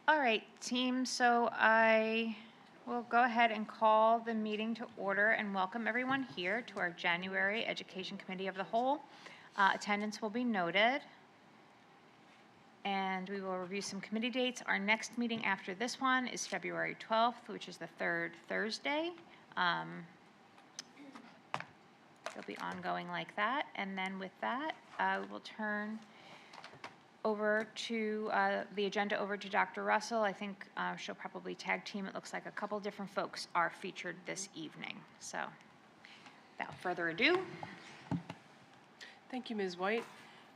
All right, team, so I will go ahead and call the meeting to order and welcome everyone here to our January Education Committee of the Whole. Attendance will be noted. And we will review some committee dates. Our next meeting after this one is February 12th, which is the third Thursday. It'll be ongoing like that. And then with that, we will turn over to the agenda over to Dr. Russell. I think she'll probably tag team. It looks like a couple different folks are featured this evening. So without further ado. Thank you, Ms. White.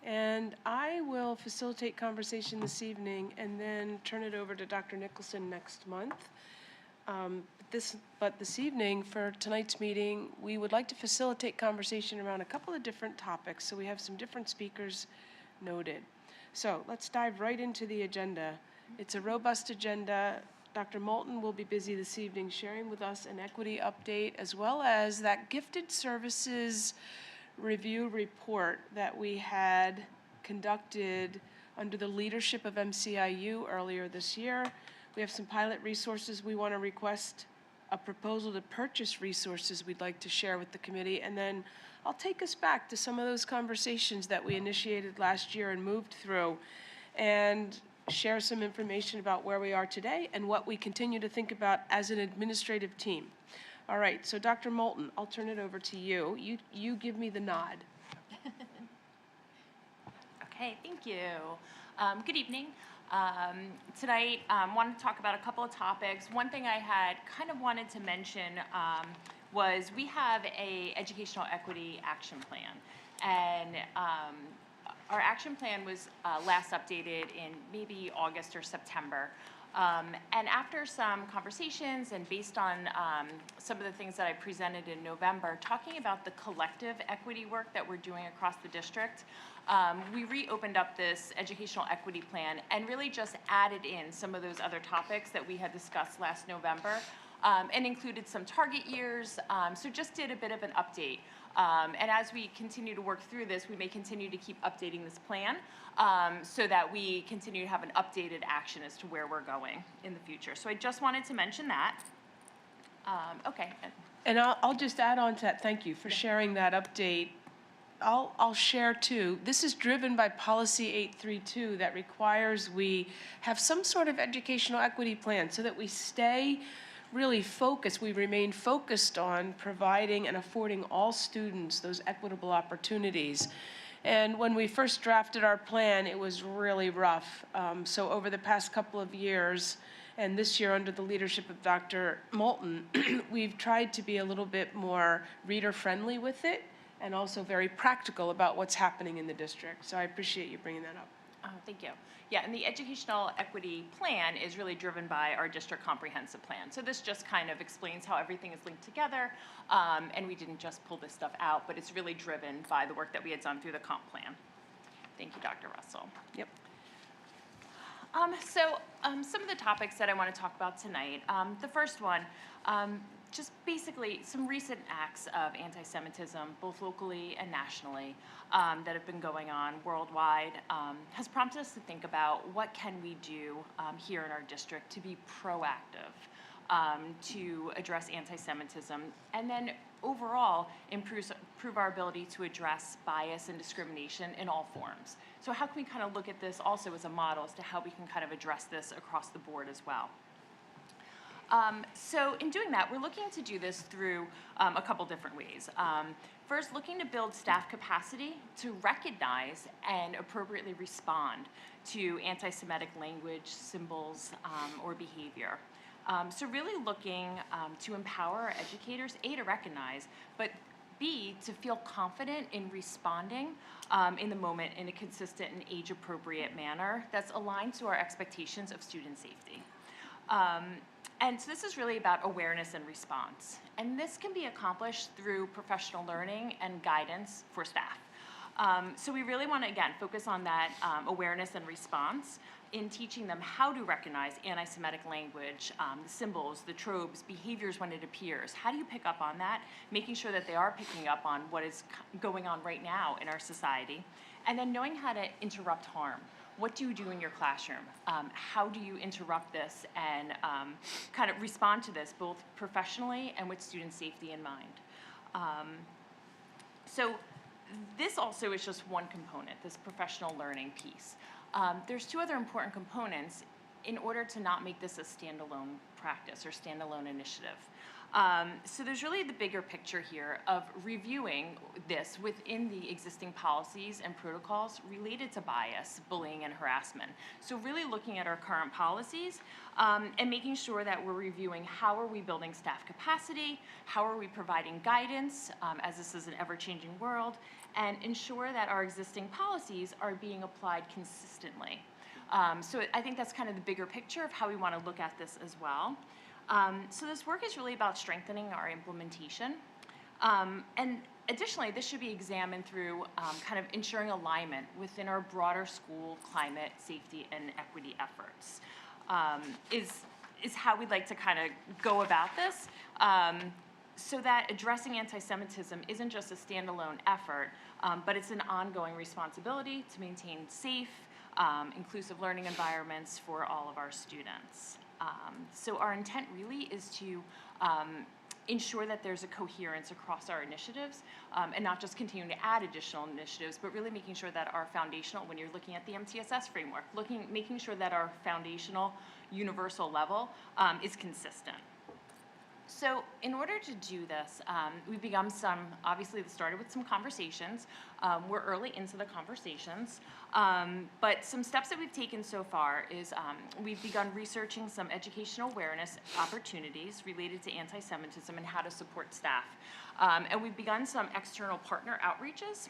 And I will facilitate conversation this evening and then turn it over to Dr. Nicholson next month. But this evening, for tonight's meeting, we would like to facilitate conversation around a couple of different topics. So we have some different speakers noted. So let's dive right into the agenda. It's a robust agenda. Dr. Moulton will be busy this evening sharing with us an equity update, as well as that gifted services review report that we had conducted under the leadership of MCIU earlier this year. We have some pilot resources we want to request, a proposal to purchase resources we'd like to share with the committee, and then I'll take us back to some of those conversations that we initiated last year and moved through, and share some information about where we are today and what we continue to think about as an administrative team. All right, so Dr. Moulton, I'll turn it over to you. You give me the nod. Okay, thank you. Good evening. Tonight, wanted to talk about a couple of topics. One thing I had kind of wanted to mention was we have a educational equity action plan, and our action plan was last updated in maybe August or September. And after some conversations and based on some of the things that I presented in November, talking about the collective equity work that we're doing across the district, we reopened up this educational equity plan and really just added in some of those other topics that we had discussed last November, and included some target years, so just did a bit of an update. And as we continue to work through this, we may continue to keep updating this plan so that we continue to have an updated action as to where we're going in the future. So I just wanted to mention that. Okay. And I'll just add on to that. Thank you for sharing that update. I'll share too. This is driven by Policy 832 that requires we have some sort of educational equity plan so that we stay really focused, we remain focused on providing and affording all students those equitable opportunities. And when we first drafted our plan, it was really rough. So over the past couple of years, and this year under the leadership of Dr. Moulton, we've tried to be a little bit more reader-friendly with it and also very practical about what's happening in the district. So I appreciate you bringing that up. Oh, thank you. Yeah, and the educational equity plan is really driven by our district comprehensive plan. So this just kind of explains how everything is linked together, and we didn't just pull this stuff out, but it's really driven by the work that we had done through the comp plan. Thank you, Dr. Russell. Yep. Some of the topics that I want to talk about tonight. The first one, just basically some recent acts of anti-Semitism, both locally and nationally, that have been going on worldwide, has prompted us to think about what can we do here in our district to be proactive to address anti-Semitism, and then overall improve our ability to address bias and discrimination in all forms. So how can we kind of look at this also as a model as to how we can kind of address this across the board as well? So in doing that, we're looking to do this through a couple different ways. First, looking to build staff capacity to recognize and appropriately respond to anti-Semitic language, symbols, or behavior. So really looking to empower our educators, A, to recognize, but B, to feel confident in responding in the moment in a consistent and age-appropriate manner that's aligned to our expectations of student safety. And so this is really about awareness and response. And this can be accomplished through professional learning and guidance for staff. So we really want to, again, focus on that awareness and response in teaching them how to recognize anti-Semitic language, the symbols, the tropes, behaviors when it appears. How do you pick up on that? Making sure that they are picking up on what is going on right now in our society. And then knowing how to interrupt harm. What do you do in your classroom? How do you interrupt this and kind of respond to this both professionally and with student safety in mind? So this also is just one component, this professional learning piece. There's two other important components in order to not make this a standalone practice or standalone initiative. So there's really the bigger picture here of reviewing this within the existing policies and protocols related to bias, bullying, and harassment. So really looking at our current policies and making sure that we're reviewing how are we building staff capacity, how are we providing guidance, as this is an ever-changing world, and ensure that our existing policies are being applied consistently. So I think that's kind of the bigger picture of how we want to look at this as well. So this work is really about strengthening our implementation. And additionally, this should be examined through kind of ensuring alignment within our broader school climate, safety, and equity efforts. Is how we'd like to kind of go about this. So that addressing anti-Semitism isn't just a standalone effort, but it's an ongoing responsibility to maintain safe, inclusive learning environments for all of our students. So our intent really is to ensure that there's a coherence across our initiatives and not just continuing to add additional initiatives, but really making sure that our foundational, when you're looking at the MTSS framework, making sure that our foundational universal level is consistent. So in order to do this, we've begun obviously this started with some conversations. We're early into the conversations, but some steps that we've taken so far is we've begun researching some educational awareness opportunities related to anti-Semitism and how to support staff. And we've begun some external partner outreaches.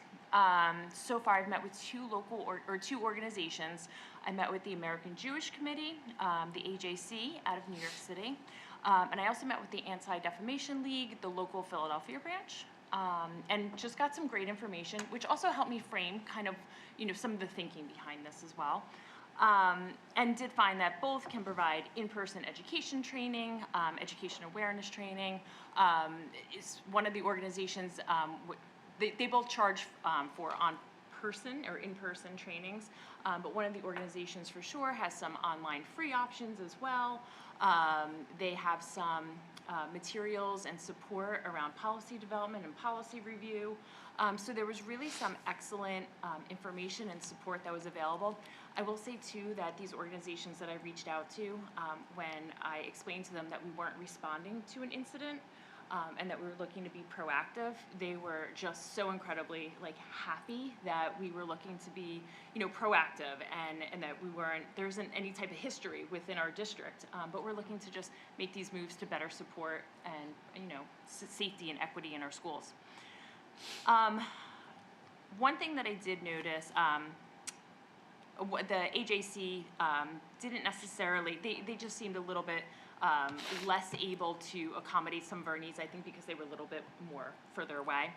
So far I've met with two organizations. I met with the American Jewish Committee, the AJC out of New York City, and I also met with the Anti-Defamation League, the local Philadelphia branch, and just got some great information, which also helped me frame kind of, some of the thinking behind this as well. And did find that both can provide in-person education training, education awareness training. Is one of the organizations, they both charge for on-person or in-person trainings, but one of the organizations for sure has some online free options as well. They have some materials and support around policy development and policy review. So there was really some excellent information and support that was available. I will say too that these organizations that I reached out to, when I explained to them that we weren't responding to an incident, and that we were looking to be proactive, they were just so incredibly happy that we were looking to be proactive and that there isn't any type of history within our district, but we're looking to just make these moves to better support and safety and equity in our schools. One thing that I did notice, the AJC didn't necessarily, they just seemed a little bit less able to accommodate some of our needs, I think because they were a little bit more further away.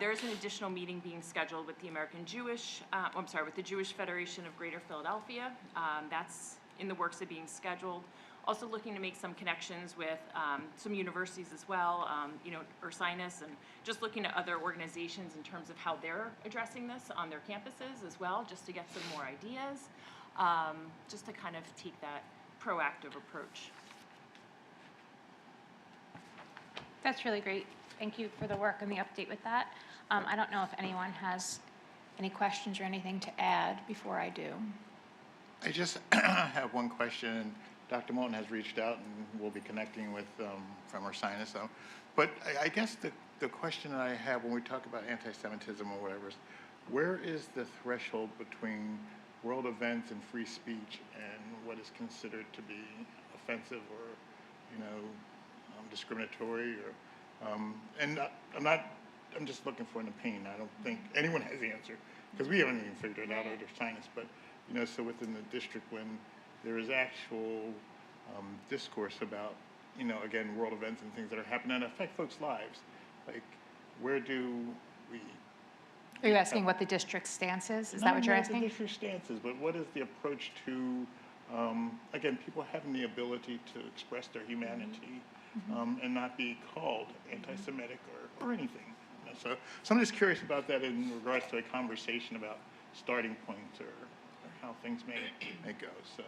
There is an additional meeting being scheduled with the with the Jewish Federation of Greater Philadelphia. That's in the works of being scheduled. Also looking to make some connections with some universities as well, Ursinus, and just looking at other organizations in terms of how they're addressing this on their campuses as well, just to get some more ideas, just to kind of take that proactive approach. That's really great. Thank you for the work and the update with that. I don't know if anyone has any questions or anything to add before I do. I just have one question. Dr. Moulton has reached out and we'll be connecting with from Ursinus. But I guess the question that I have when we talk about anti-Semitism or whatever is, where is the threshold between world events and free speech and what is considered to be offensive or, discriminatory or, I'm just looking for an opinion. I don't think anyone has the answer because we haven't even figured it out at Ursinus. But, so within the district when there is actual discourse about, again, world events and things that are happening that affect folks' lives, like where do we Are you asking what the district's stance is? Is that Not what you're only the asking? district stances, but what is the approach to, again, people having the ability to express their humanity and not be called anti-Semitic or anything. So I'm just curious about that in regards to a conversation about starting points or how things may go. So,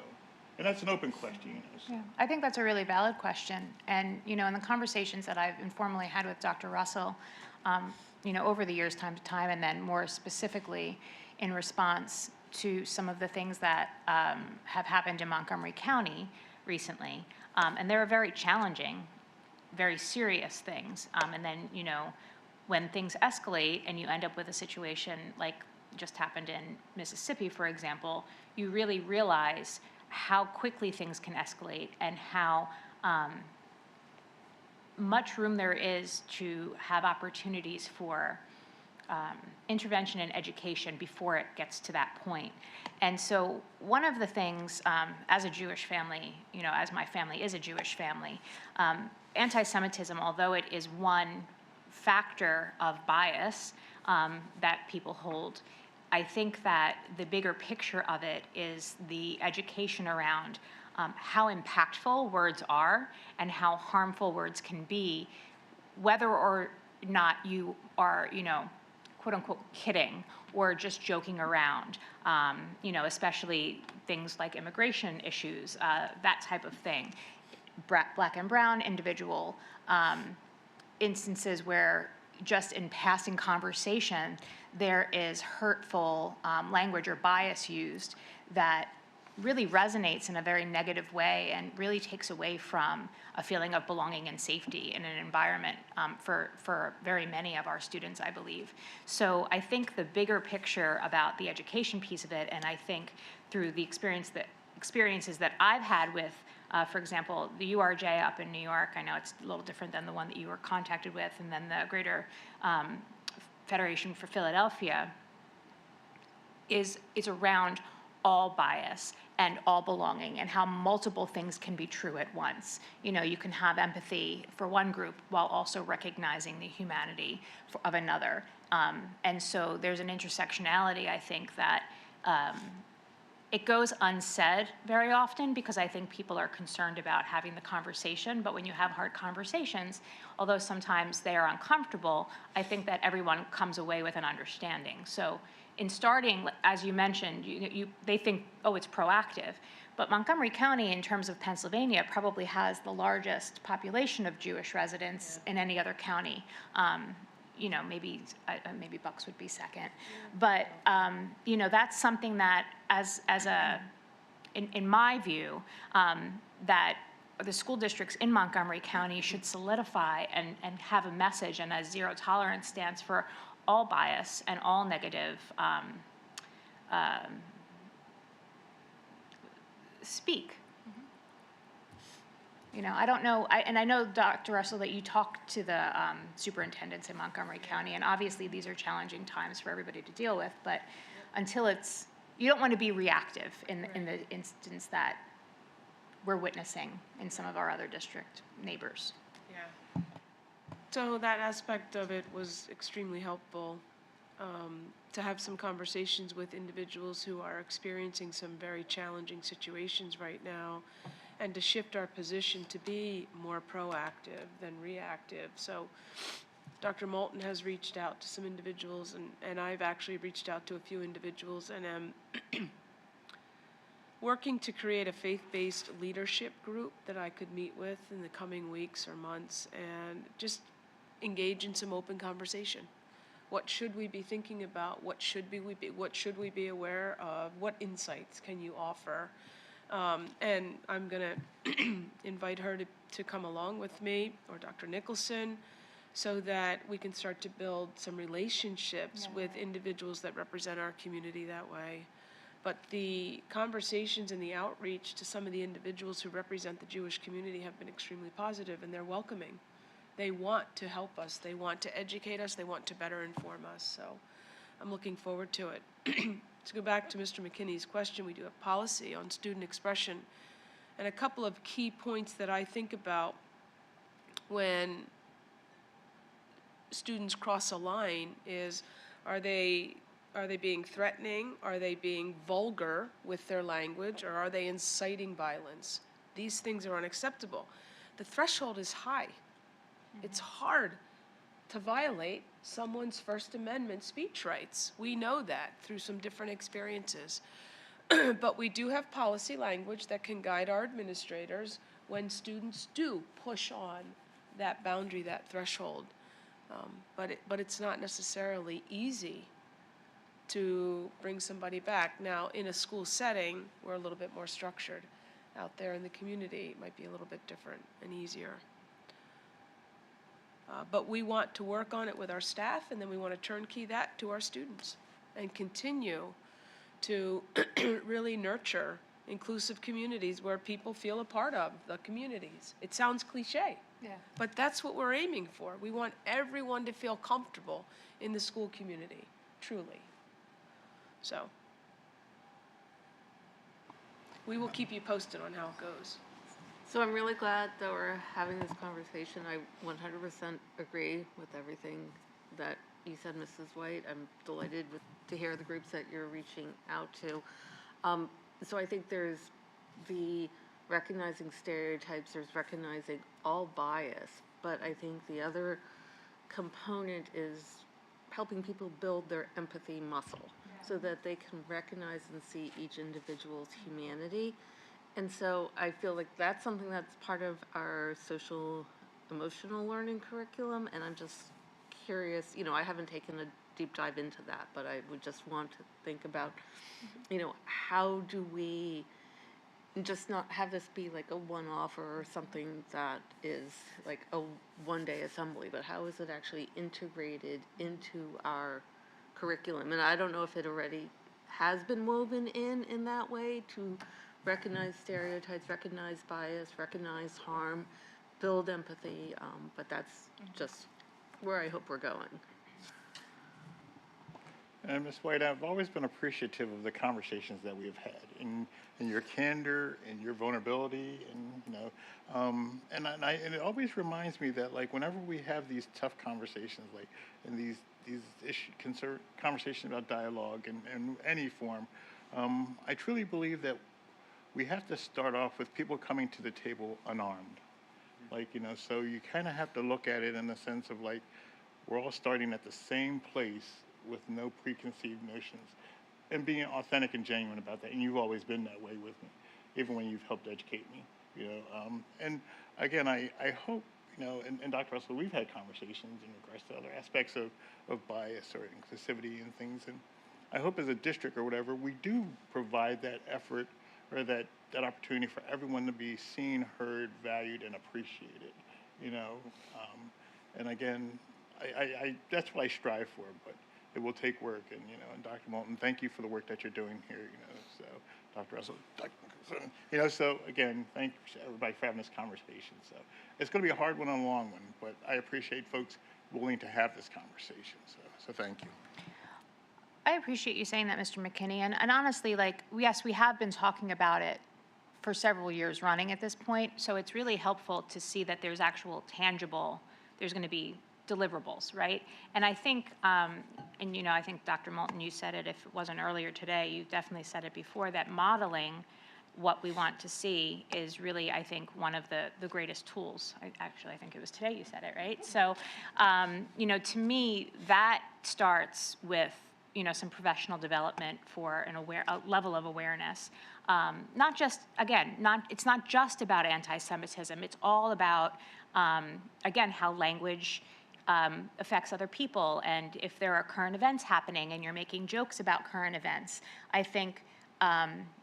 and that's an open question, you know. So. Yeah, I think that's a really valid question. And, you know, in the conversations that I've informally had with Dr. Russell, you know, over the years, time to time, and then more specifically in response to some of the things that have happened in Montgomery County recently. And they're very challenging, very serious things. And then, you know, when things escalate and you end up with a situation like just happened in Mississippi, for example, you really realize how quickly things can escalate and how much room there is to have opportunities for intervention and education before it gets to that point. And so one of the things, as a Jewish family, you know, as my family is a Jewish family, anti-Semitism, although it is one factor of bias that people hold, I think that the bigger picture of it is the education around how impactful words are and how harmful words can be, whether or not you are, you know, quote unquote kidding or just joking around, you know, especially things like immigration issues, that type of thing. Black and brown individual instances where just in passing conversation, there is hurtful language or bias used that really resonates in a very negative way and really takes away from a feeling of belonging and safety in an environment for very many of our students, I believe. So I think the bigger picture about the education piece of it, and I think through the experiences that I've had with, for example, the URJ up in New York, I know it's a little different than the one that you were contacted with, and then the Greater Federation for Philadelphia, is around all bias and all belonging and how multiple things can be true at once. You know, you can have empathy for one group while also recognizing the humanity of another. And so there's an intersectionality, I think, that it goes unsaid very often because I think people are concerned about having the conversation, but when you have hard conversations, although sometimes they are uncomfortable, I think that everyone comes away with an understanding. So in starting, as you mentioned, they think, oh, it's proactive. But Montgomery County, in terms of Pennsylvania, probably has the largest population of Jewish residents in any other county. You know, maybe Bucks would be second. But, you know, that's something that, in my view, that the school districts in Montgomery County should solidify and have a message and a zero tolerance stance for all bias and all negative speak. You know, I don't know, and I know, Dr. Russell, that you talked to the superintendents in Montgomery County, and obviously these are challenging times for everybody to deal with, but until you don't want to be reactive in the instance that we're witnessing in some of our other district neighbors. Yeah. So that aspect of it was extremely helpful, to have some conversations with individuals who are experiencing some very challenging situations right now, and to shift our position to be more proactive than reactive. So Dr. Moulton has reached out to some individuals, and I've actually reached out to a few individuals, and am working to create a faith-based leadership group that I could meet with in the coming weeks or months and just engage in some open conversation. What should we be thinking about? What should we be aware of? What insights can you offer? And I'm going to invite her to come along with me, or Dr. Nicholson, so that we can start to build some relationships with individuals that represent our community that way. But the conversations and the outreach to some of the individuals who represent the Jewish community have been extremely positive, and they're welcoming. They want to help us. They want to educate us. They want to better inform us. So I'm looking forward to it. To go back to Mr. McKinney's question, we do have policy on student expression. And a couple of key points that I think about when students cross a line is Are they being threatening? Are they being vulgar with their language? Or are they inciting violence? These things are unacceptable. The threshold is high. It's hard to violate someone's First Amendment speech rights. We know that through some different experiences. But we do have policy language that can guide our administrators when students do push on that boundary, that threshold. But it's not necessarily easy to bring somebody back. Now, in a school setting, we're a little bit more structured. Out there in the community, it might be a little bit different and easier. But we want to work on it with our staff, and then we want to turnkey that to our students and continue to really nurture inclusive communities where people feel a part of the communities. It sounds cliche, but that's what we're aiming for. We want everyone to feel comfortable in the school community, truly. So we will keep you posted on how it goes. So I'm really glad that we're having this conversation. I 100% agree with everything that you said, Mrs. White. I'm delighted to hear the groups that you're reaching out to. So I think there's the recognizing stereotypes, there's recognizing all bias, but I think the other component is helping people build their empathy muscle so that they can recognize and see each individual's humanity. And so I feel like that's something that's part of our social emotional learning curriculum, and I'm just curious, I haven't taken a deep dive into that, but I would just want to think about, how do we just not have this be like a one-off or something that is like a one-day assembly, but how is it actually integrated into our curriculum? And I don't know if it already has been woven in that way to recognize stereotypes, recognize bias, recognize harm, build empathy, but that's just where I hope we're going. And Ms. White, I've always been appreciative of the conversations that we've had, in your candor, and your vulnerability, and and it always reminds me that like whenever we have these tough conversations, like in these conversations about dialogue in any form, I truly believe that we have to start off with people coming to the table unarmed. Like, so you kind of have to look at it in the sense of like, we're all starting at the same place with no preconceived notions and being authentic and genuine about that. And you've always been that way with me, even when you've helped educate me, and again, I hope, and Dr. Russell, we've had conversations in regards to other aspects of bias or inclusivity and things. And I hope as a district or whatever, we do provide that effort or that opportunity for everyone to be seen, heard, valued, and appreciated, and again, I that's what I strive for, but it will take work. And, and Dr. Moulton, thank you for the work that you're doing here, so Dr. Russell, so again, thank everybody for having this conversation. So it's going to be a hard one and a long one, but I appreciate folks willing to have this conversation, so thank you. I appreciate you saying that, Mr. McKinney. And honestly, like, yes, we have been talking about it for several years running at this point. So it's really helpful to see that there's actual tangible, there's going to be deliverables, right? And I think, I think Dr. Moulton, you said it, if it wasn't earlier today, you definitely said it before, that modeling what we want to see is really, I think, one of the greatest tools. I think it was today you said it, right? So, to me, that starts with some professional development for a level of awareness. Not just, again, it's not just about anti-Semitism. It's all about, again, how language affects other people, and if there are current events happening and you're making jokes about current events. I think,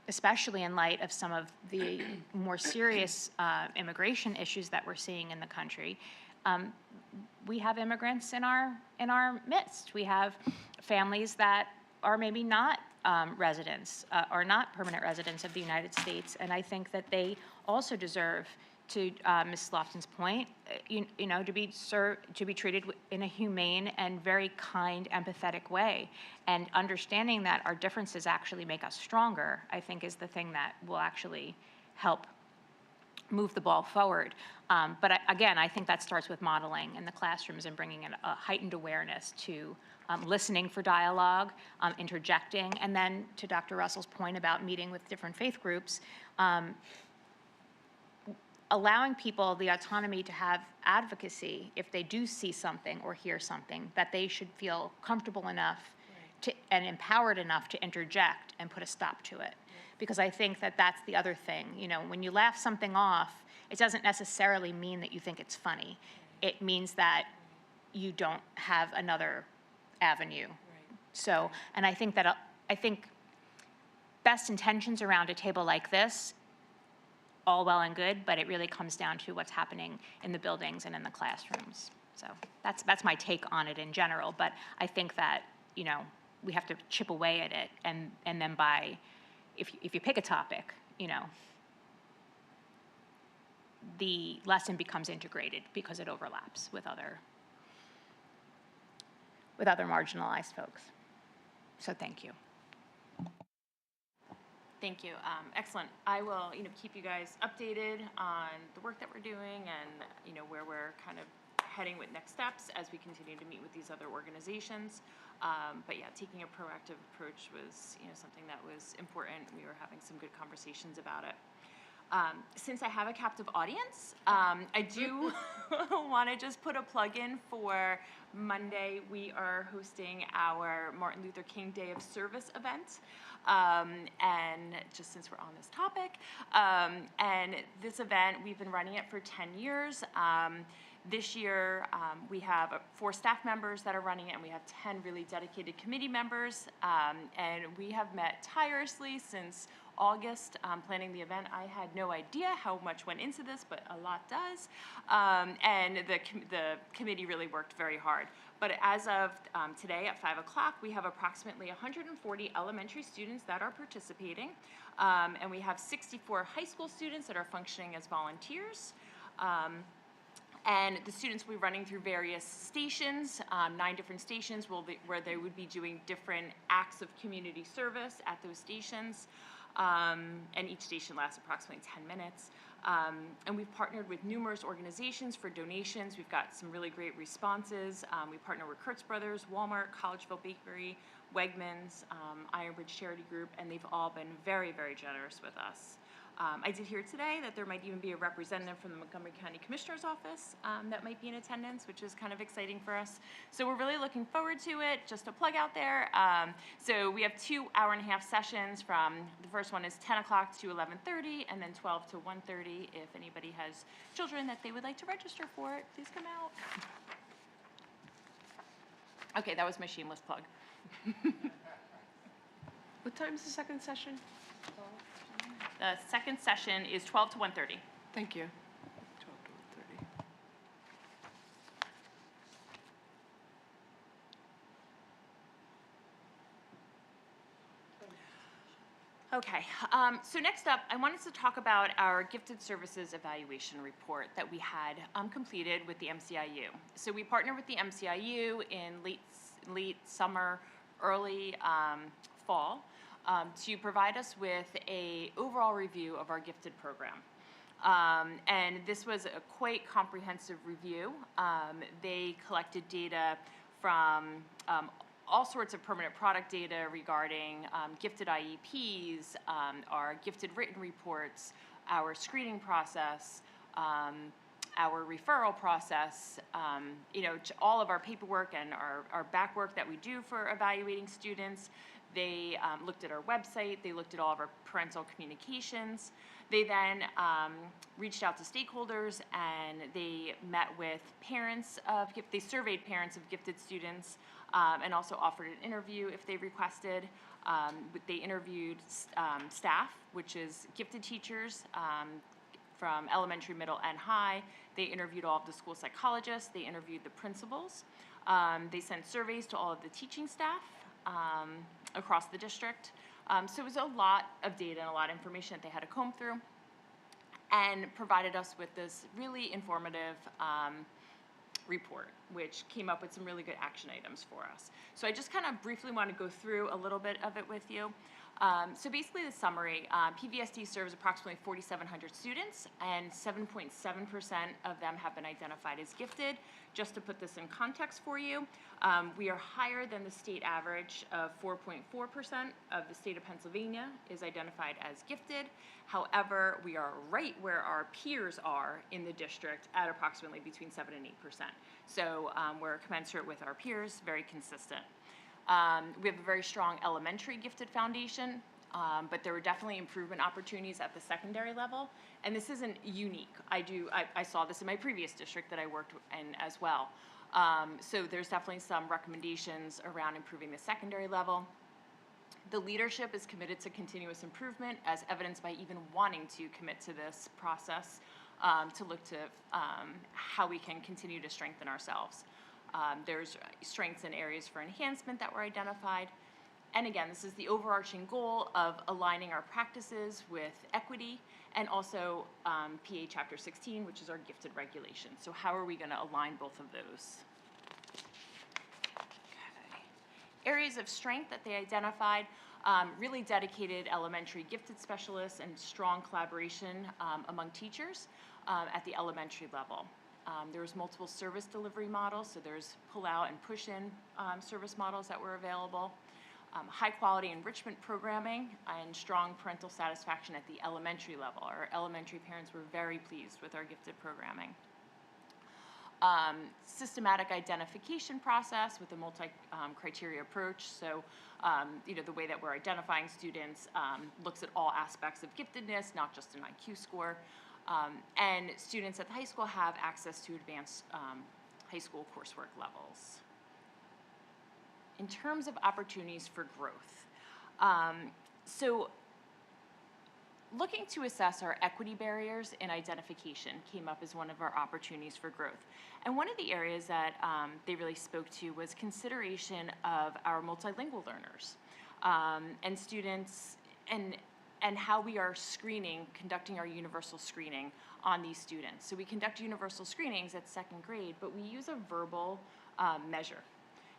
especially in light of some of the more serious immigration issues that we're seeing in the country, we have immigrants in our midst. We have families that are maybe not residents or not permanent residents of the United States, and I think that they also deserve, to Ms. Lofton's point, to be treated in a humane and very kind, empathetic way. And understanding that our differences actually make us stronger, I think, is the thing that will actually help move the ball forward. But again, I think that starts with modeling in the classrooms and bringing in a heightened awareness to listening for dialogue, interjecting, and then to Dr. Russell's point about meeting with different faith groups, allowing people the autonomy to have advocacy if they do see something or hear something, that they should feel comfortable enough and empowered enough to interject and put a stop to it. Because I think that that's the other thing. You know, when you laugh something off, it doesn't necessarily mean that you think it's funny. It means that you don't have another avenue. So, and I think best intentions around a table like this, all well and good, but it really comes down to what's happening in the buildings and in the classrooms. So that's my take on it in general. But I think that, you know, we have to chip away at it, and then if you pick a topic, you know, the lesson becomes integrated because it overlaps with other marginalized folks. So thank you. Thank you. Excellent. I will, keep you guys updated on the work that we're doing and, where we're kind of heading with next steps as we continue to meet with these other organizations. But yeah, taking a proactive approach was, something that was important. We were having some good conversations about it. Since I have a captive audience, I do want to just put a plug in for Monday. We are hosting our Martin Luther King Day of Service event. And just since we're on this topic, and this event, we've been running it for 10 years. This year, we have 4 staff members that are running it, and we have 10 really dedicated committee members. And we have met tirelessly since August planning the event. I had no idea how much went into this, but a lot does. And the committee really worked very hard. But as of today at 5 o'clock, we have approximately 140 elementary students that are participating. And we have 64 high school students that are functioning as volunteers. And the students will be running through various stations, 9 different stations where they would be doing different acts of community service at those stations. And each station lasts approximately 10 minutes. And we've partnered with numerous organizations for donations. We've got some really great responses. We partner with Kurtz Brothers, Walmart, Collegeville Bakery, Wegmans, Ironbridge Charity Group, and they've all been very, very generous with us. I did hear today that there might even be a representative from the Montgomery County Commissioner's Office that might be in attendance, which is kind of exciting for us. So we're really looking forward to it. Just a plug out there. So we have 2 hour-and-a-half sessions. The first one is 10 o'clock to 11:30, and then 12 to 1:30. If anybody has children that they would like to register for it, please come out. Okay, that was my shameless plug. What time is the second session? The second session is 12 to 1:30. Thank you. 12 to 1:30. Okay, so next up, I wanted to talk about our Gifted Services Evaluation Report that we had completed with the MCIU. So we partnered with the MCIU in late summer, early fall, to provide us with an overall review of our gifted program. And this was a quite comprehensive review. They collected data from all sorts of permanent product data regarding gifted IEPs, our gifted written reports, our screening process, our referral process, all of our paperwork and our back work that we do for evaluating students. They looked at our website. They looked at all of our parental communications. They then reached out to stakeholders, and they met with parents of they surveyed parents of gifted students, and also offered an interview if they requested. They interviewed staff, which is gifted teachers from elementary, middle, and high. They interviewed all of the school psychologists. They interviewed the principals. They sent surveys to all of the teaching staff across the district. So it was a lot of data and a lot of information that they had to comb through, and provided us with this really informative report. which came up with some really good action items for us. So I just kind of briefly want to go through a little bit of it with you. So basically the summary, PVSD serves approximately 4,700 students, and 7.7% of them have been identified as gifted. Just to put this in context for you, we are higher than the state average of 4.4% of the state of Pennsylvania is identified as gifted. However, we are right where our peers are in the district at approximately between 7 and 8%. So we're commensurate with our peers, very consistent. We have a very strong elementary gifted foundation, but there were definitely improvement opportunities at the secondary level, and this isn't unique. I saw this in my previous district that I worked in as well. So there's definitely some recommendations around improving the secondary level. The leadership is committed to continuous improvement, as evidenced by even wanting to commit to this process, to look to how we can continue to strengthen ourselves. There's strengths and areas for enhancement that were identified. And again, this is the overarching goal of aligning our practices with equity, and also PA Chapter 16, which is our gifted regulation. So how are we going to align both of those? Okay. Areas of strength that they identified, really dedicated elementary gifted specialists and strong collaboration among teachers at the elementary level. There's multiple service delivery models, so there's pull-out and push-in service models that were available. High-quality enrichment programming and strong parental satisfaction at the elementary level. Our elementary parents were very pleased with our gifted programming. Systematic identification process with a multi-criteria approach. So, the way that we're identifying students looks at all aspects of giftedness, not just an IQ score. And students at the high school have access to advanced high school coursework levels. In terms of opportunities for growth, so looking to assess our equity barriers in identification came up as one of our opportunities for growth. And one of the areas that they really spoke to was consideration of our multilingual learners and students, and how we are conducting our universal screening on these students. So we conduct universal screenings at second grade, but we use a verbal measure.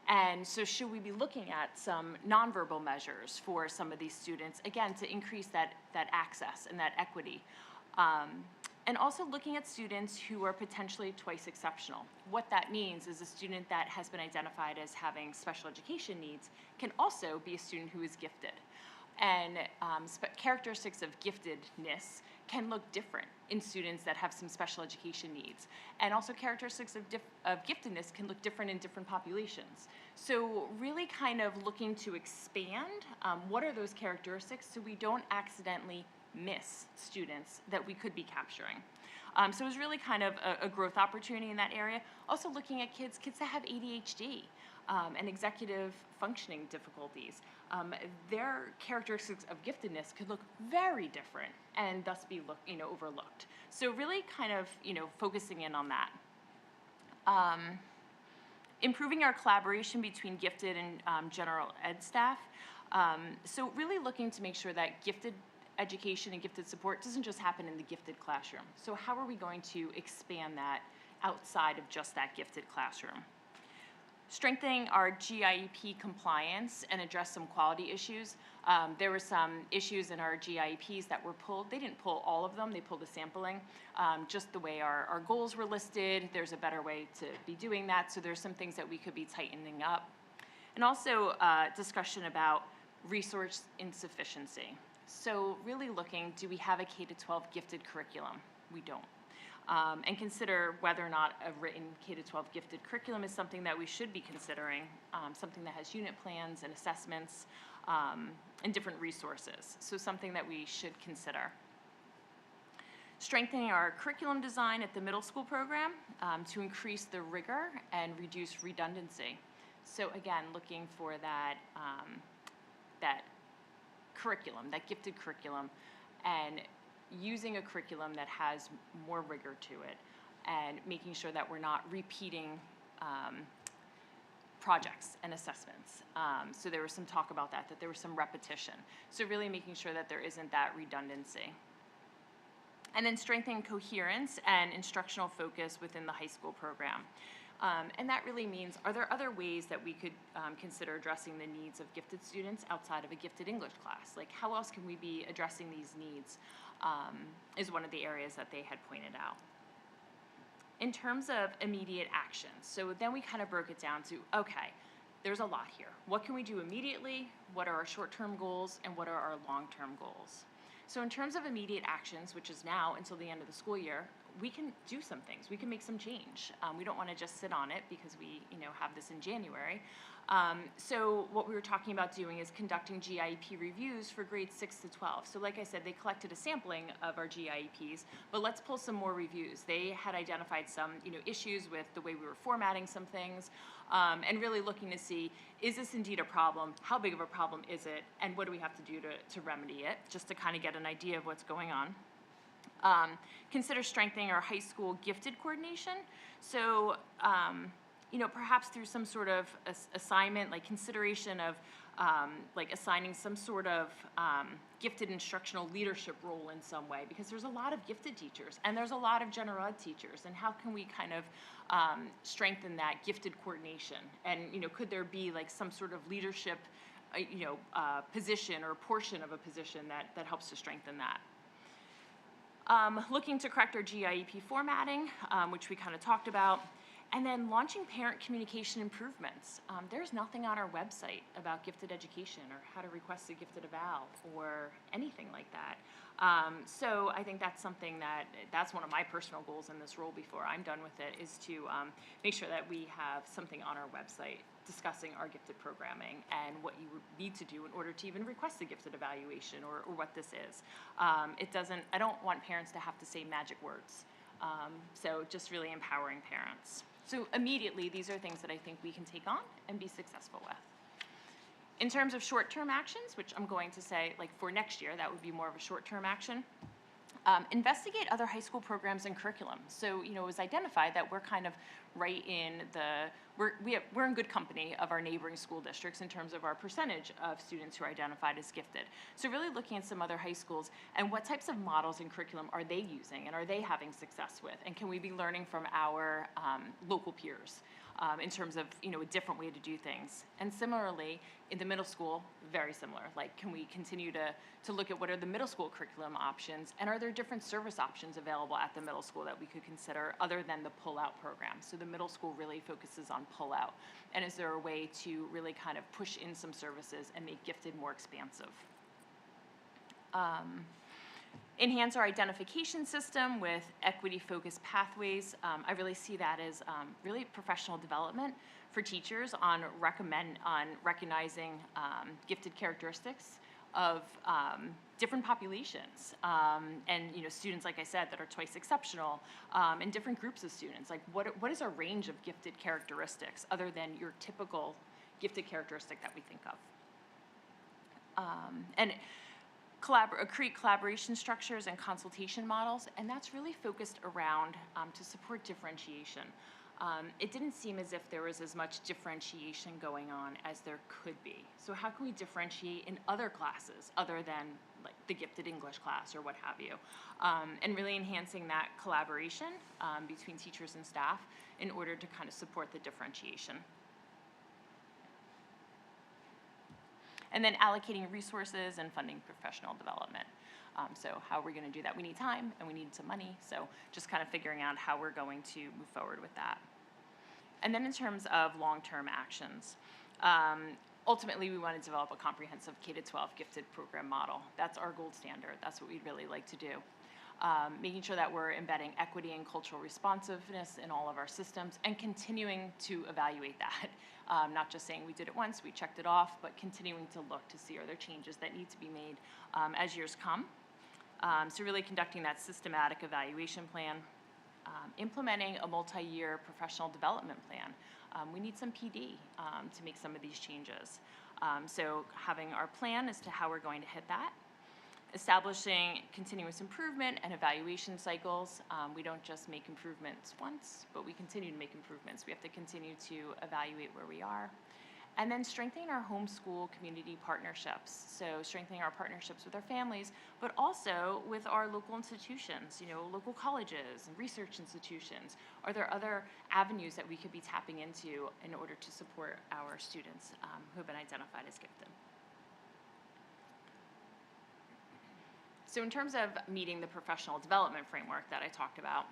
And so should we be looking at some nonverbal measures for some of these students, again, to increase that access and that equity? And also looking at students who are potentially twice exceptional. What that means is a student that has been identified as having special education needs can also be a student who is gifted. And characteristics of giftedness can look different in students that have some special education needs. And also characteristics of giftedness can look different in different populations. So really kind of looking to expand what are those characteristics so we don't accidentally miss students that we could be capturing. So it was really kind of a growth opportunity in that area. Also looking at kids that have ADHD. And executive functioning difficulties. Their characteristics of giftedness could look very different and thus be overlooked. So really kind of focusing in on that. Improving our collaboration between gifted and general ed staff. So really looking to make sure that gifted education and gifted support doesn't just happen in the gifted classroom. So how are we going to expand that outside of just that gifted classroom? Strengthening our GIEP compliance and address some quality issues. There were some issues in our GIEPs that were pulled. They didn't pull all of them, they pulled a sampling. Just the way our goals were listed, there's a better way to be doing that, so there's some things that we could be tightening up. And also discussion about resource insufficiency. So really looking, do we have a K-12 gifted curriculum? We don't. And consider whether or not a written K-12 gifted curriculum is something that we should be considering, something that has unit plans and assessments and different resources. So something that we should consider. Strengthening our curriculum design at the middle school program to increase the rigor and reduce redundancy. So again, looking for that, that curriculum, that gifted curriculum, and using a curriculum that has more rigor to it, and making sure that we're not repeating projects and assessments. So there was some talk about that there was some repetition. So really making sure that there isn't that redundancy. And then strengthening coherence and instructional focus within the high school program. And that really means, are there other ways that we could consider addressing the needs of gifted students outside of a gifted English class? Like, how else can we be addressing these needs, is one of the areas that they had pointed out. In terms of immediate actions, so then we kind of broke it down to, okay, there's a lot here. What can we do immediately? What are our short-term goals? And what are our long-term goals? So in terms of immediate actions, which is now until the end of the school year, we can do some things. We can make some change. We don't want to just sit on it because we, have this in January. So what we were talking about doing is conducting GIEP reviews for grades 6 to 12. So like I said, they collected a sampling of our GIEPs, but let's pull some more reviews. They had identified some, issues with the way we were formatting some things, and really looking to see, is this indeed a problem? How big of a problem is it? And what do we have to do to remedy it? Just to kind of get an idea of what's going on. Consider strengthening our high school gifted coordination. So, perhaps through some sort of assignment, like consideration of like assigning some sort of gifted instructional leadership role in some way, because there's a lot of gifted teachers and there's a lot of general ed teachers, and how can we kind of strengthen that gifted coordination? And, could there be like some sort of leadership, position or portion of a position that helps to strengthen that? Looking to correct our GIEP formatting, which we kind of talked about, and then launching parent communication improvements. There's nothing on our website about gifted education or how to request a gifted eval or anything like that. So I think that's something that's one of my personal goals in this role before I'm done with it, is to make sure that we have something on our website discussing our gifted programming and what you would need to do in order to even request a gifted evaluation, or what this is. I don't want parents to have to say magic words. So just really empowering parents. So immediately, these are things that I think we can take on and be successful with. In terms of short-term actions, which I'm going to say, like for next year, that would be more of a short-term action. Investigate other high school programs and curriculum. So, it was identified that we're kind of right in we're in good company of our neighboring school districts in terms of our percentage of students who are identified as gifted. So really looking at some other high schools and what types of models and curriculum are they using and are they having success with, and can we be learning from our local peers in terms of a different way to do things. And similarly, in the middle school, very similar. Like, can we continue to look at what are the middle school curriculum options, and are there different service options available at the middle school that we could consider other than the pull-out program? So the middle school really focuses on pull-out. And is there a way to really kind of push in some services and make gifted more expansive? Enhance our identification system with equity-focused pathways. I really see that as really professional development for teachers on recognizing gifted characteristics of different populations, and students, like I said, that are twice exceptional, and different groups of students. Like, what is a range of gifted characteristics other than your typical gifted characteristic that we think of? And create collaboration structures and consultation models, and that's really focused around to support differentiation. It didn't seem as if there was as much differentiation going on as there could be. So how can we differentiate in other classes other than like the gifted English class or what have you? And really enhancing that collaboration between teachers and staff in order to kind of support the differentiation. And then allocating resources and funding professional development. So how are we going to do that? We need time and we need some money. So just kind of figuring out how we're going to move forward with that. And then in terms of long-term actions, ultimately we want to develop a comprehensive K-12 gifted program model. That's our gold standard. That's what we'd really like to do. Making sure that we're embedding equity and cultural responsiveness in all of our systems and continuing to evaluate that. Not just saying we did it once, we checked it off, but continuing to look to see are there changes that need to be made as years come. So really conducting that systematic evaluation plan, implementing a multi-year professional development plan. We need some PD to make some of these changes. So having our plan as to how we're going to hit that. Establishing continuous improvement and evaluation cycles. We don't just make improvements once, but we continue to make improvements. We have to continue to evaluate where we are. And then strengthening our homeschool community partnerships. So strengthening our partnerships with our families, but also with our local institutions, local colleges and research institutions. Are there other avenues that we could be tapping into in order to support our students who have been identified as gifted? So in terms of meeting the professional development framework that I talked about,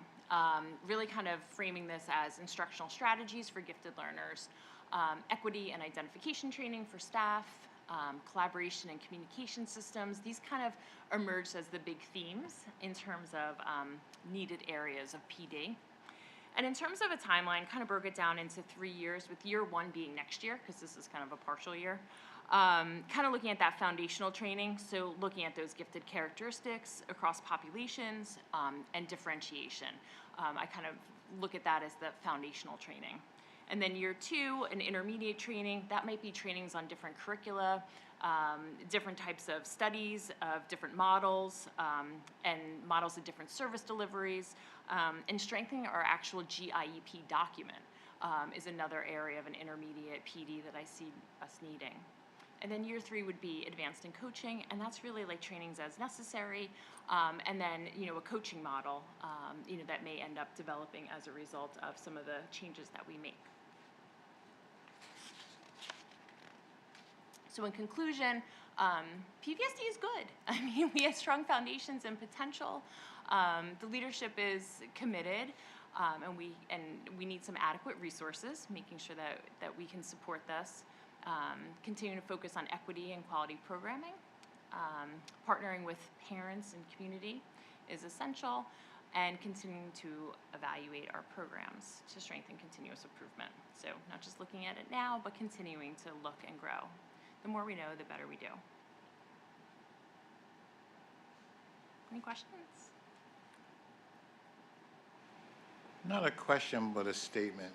really kind of framing this as instructional strategies for gifted learners, equity and identification training for staff, collaboration and communication systems. These kind of emerged as the big themes in terms of needed areas of PD. And in terms of a timeline, kind of broke it down into 3 years, with year 1 being next year, because this is kind of a partial year. Kind of looking at that foundational training, so looking at those gifted characteristics across populations and differentiation. I kind of look at that as the foundational training. And then year 2, an intermediate training, that might be trainings on different curricula, different types of studies of different models, and models of different service deliveries, and strengthening our actual GIEP document is another area of an intermediate PD that I see us needing. And then year 3 would be advanced in coaching, and that's really like trainings as necessary, and then a coaching model that may end up developing as a result of some of the changes that we make. So in conclusion, PVSD is good. I mean, we have strong foundations and potential. The leadership is committed, and we need some adequate resources, making sure that we can support this. Continuing to focus on equity and quality programming. Partnering with parents and community is essential, and continuing to evaluate our programs to strengthen continuous improvement. So not just looking at it now, but continuing to look and grow. The more we know, the better we do. Any questions? Not a question, but a statement.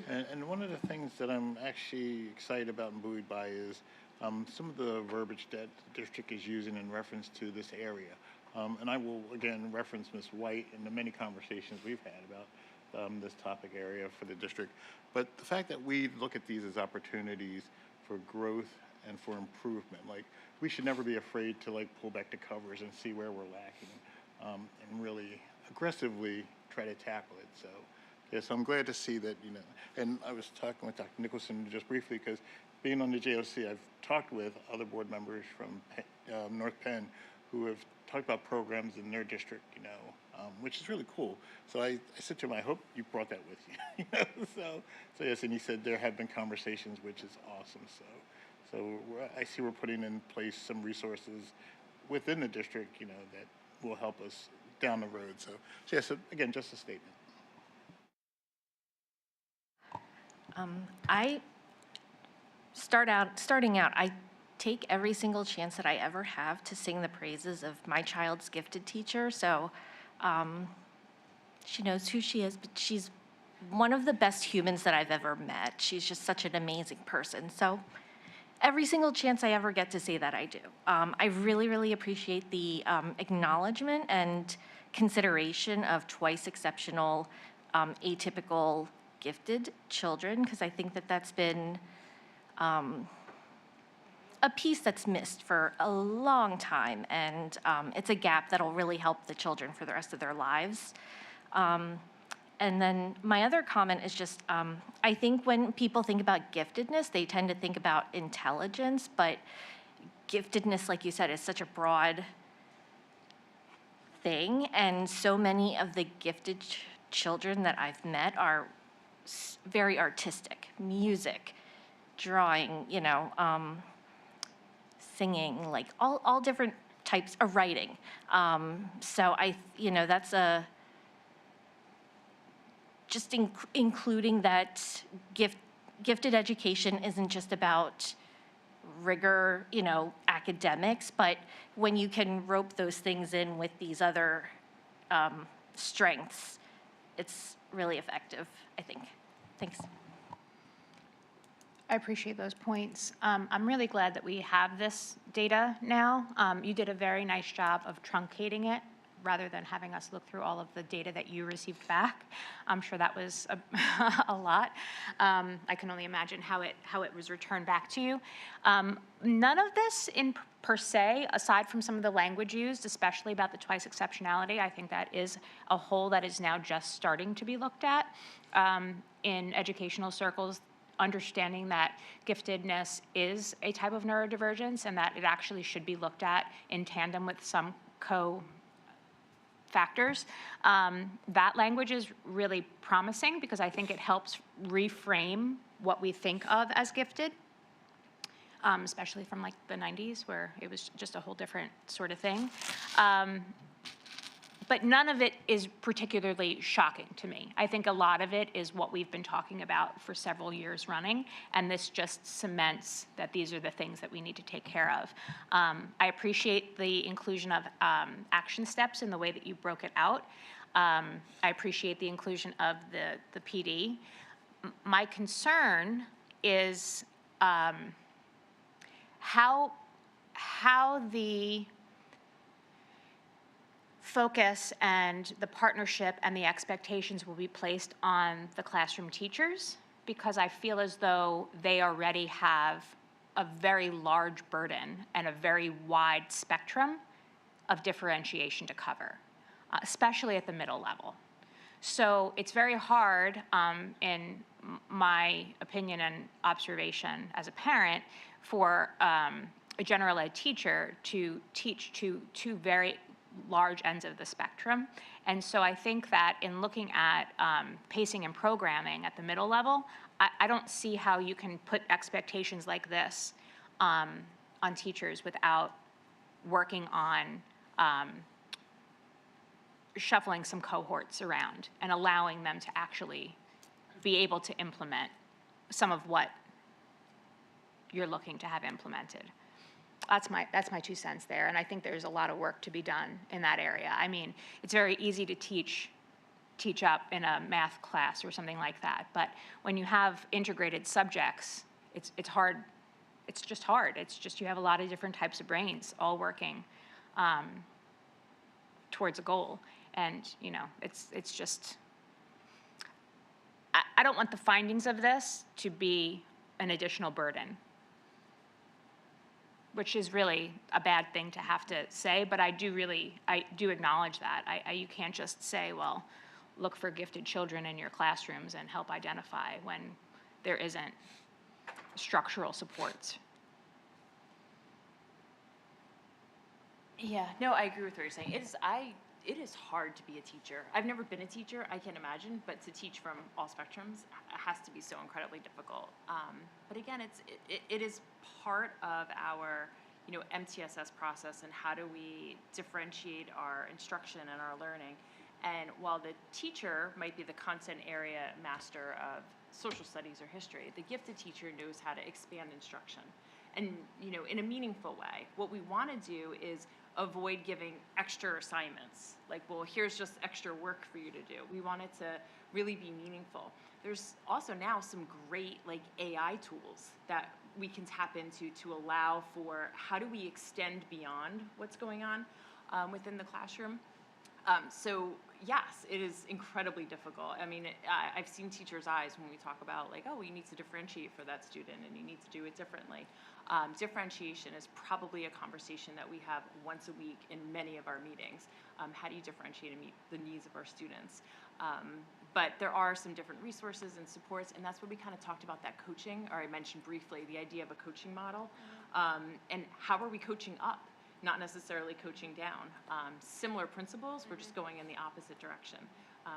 And one of the things that I'm actually excited about and buoyed by is some of the verbiage that the district is using in reference to this area. And I will, again, reference Ms. White in the many conversations we've had about this topic area for the district. But the fact that we look at these as opportunities for growth and for improvement, like we should never be afraid to like pull back the covers and see where we're lacking, and really aggressively try to tackle it. So, yeah, so I'm glad to see that, and I was talking with Dr. Nicholson just briefly, because being on the JOC, I've talked with other board members from North Penn who have talked about programs in their district, which is really cool. So I said to him, I hope you brought that with you. So yes, and he said there have been conversations, which is awesome. So I see we're putting in place some resources within the district, that will help us down the road. So yes, again, just a statement. Starting out, I take every single chance that I ever have to sing the praises of my child's gifted teacher. So she knows who she is, but she's one of the best humans that I've ever met. She's just such an amazing person. So every single chance I ever get to say that, I do. I really, really appreciate the acknowledgement and consideration of twice exceptional, atypical, gifted children, because I think that that's been a piece that's missed for a long time, and it's a gap that'll really help the children for the rest of their lives. And then my other comment is just, I think when people think about giftedness, they tend to think about intelligence, but giftedness, like you said, is such a broad thing, and so many of the gifted children that I've met are very artistic, music, drawing, singing, like all different types of writing. So that's just including that gifted education isn't just about rigor, academics, but when you can rope those things in with these other strengths, it's really effective, I think. Thanks. I appreciate those points. I'm really glad that we have this data now. You did a very nice job of truncating it rather than having us look through all of the data that you received back. I'm sure that was a lot. I can only imagine how it was returned back to you. None of this per se, aside from some of the language used, especially about the twice exceptionality, I think that is a hole that is now just starting to be looked at in educational circles, understanding that giftedness is a type of neurodivergence and that it actually should be looked at in tandem with some factors. That language is really promising because I think it helps reframe what we think of as gifted, especially from like the 90s where it was just a whole different sort of thing. But none of it is particularly shocking to me. I think a lot of it is what we've been talking about for several years running, and this just cements that these are the things that we need to take care of. I appreciate the inclusion of action steps in the way that you broke it out. I appreciate the inclusion of the PD. My concern is how the focus and the partnership and the expectations will be placed on the classroom teachers, because I feel as though they already have a very large burden and a very wide spectrum of differentiation to cover, especially at the middle level. So it's very hard, in my opinion and observation as a parent, for a general ed teacher to teach to two very large ends of the spectrum. And so I think that in looking at pacing and programming at the middle level, I don't see how you can put expectations like this on teachers without working on shuffling some cohorts around and allowing them to actually be able to implement some of what you're looking to have implemented. That's my 2 cents there, and I think there's a lot of work to be done in that area. I mean, it's very easy to teach up in a math class or something like that, but when you have integrated subjects, it's hard. It's just hard. It's just you have a lot of different types of brains all working towards a goal, and you know, it's just. I don't want the findings of this to be an additional burden, which is really a bad thing to have to say, but I do acknowledge that. You can't just say, well, look for gifted children in your classrooms and help identify when there isn't structural supports. Yeah, no, I agree with what you're saying. It is hard to be a teacher. I've never been a teacher, I can imagine, but to teach from all spectrums has to be so incredibly difficult. But again, it is part of our, MTSS process, and how do we differentiate our instruction and our learning. And while the teacher might be the content area master of social studies or history, the gifted teacher knows how to expand instruction. And, in a meaningful way. What we want to do is avoid giving extra assignments. Like, well, here's just extra work for you to do. We want it to really be meaningful. There's also now some great AI tools that we can tap into to allow for how do we extend beyond what's going on within the classroom. So yes, it is incredibly difficult. I mean, I've seen teachers' eyes when we talk about you need to differentiate for that student and you need to do it differently. Differentiation is probably a conversation that we have once a week in many of our meetings. How do you differentiate and meet the needs of our students? But there are some different resources and supports, and that's what we kind of talked about, that coaching, or I mentioned briefly the idea of a coaching model. And how are we coaching up? Not necessarily coaching down. Similar principles, we're just going in the opposite direction.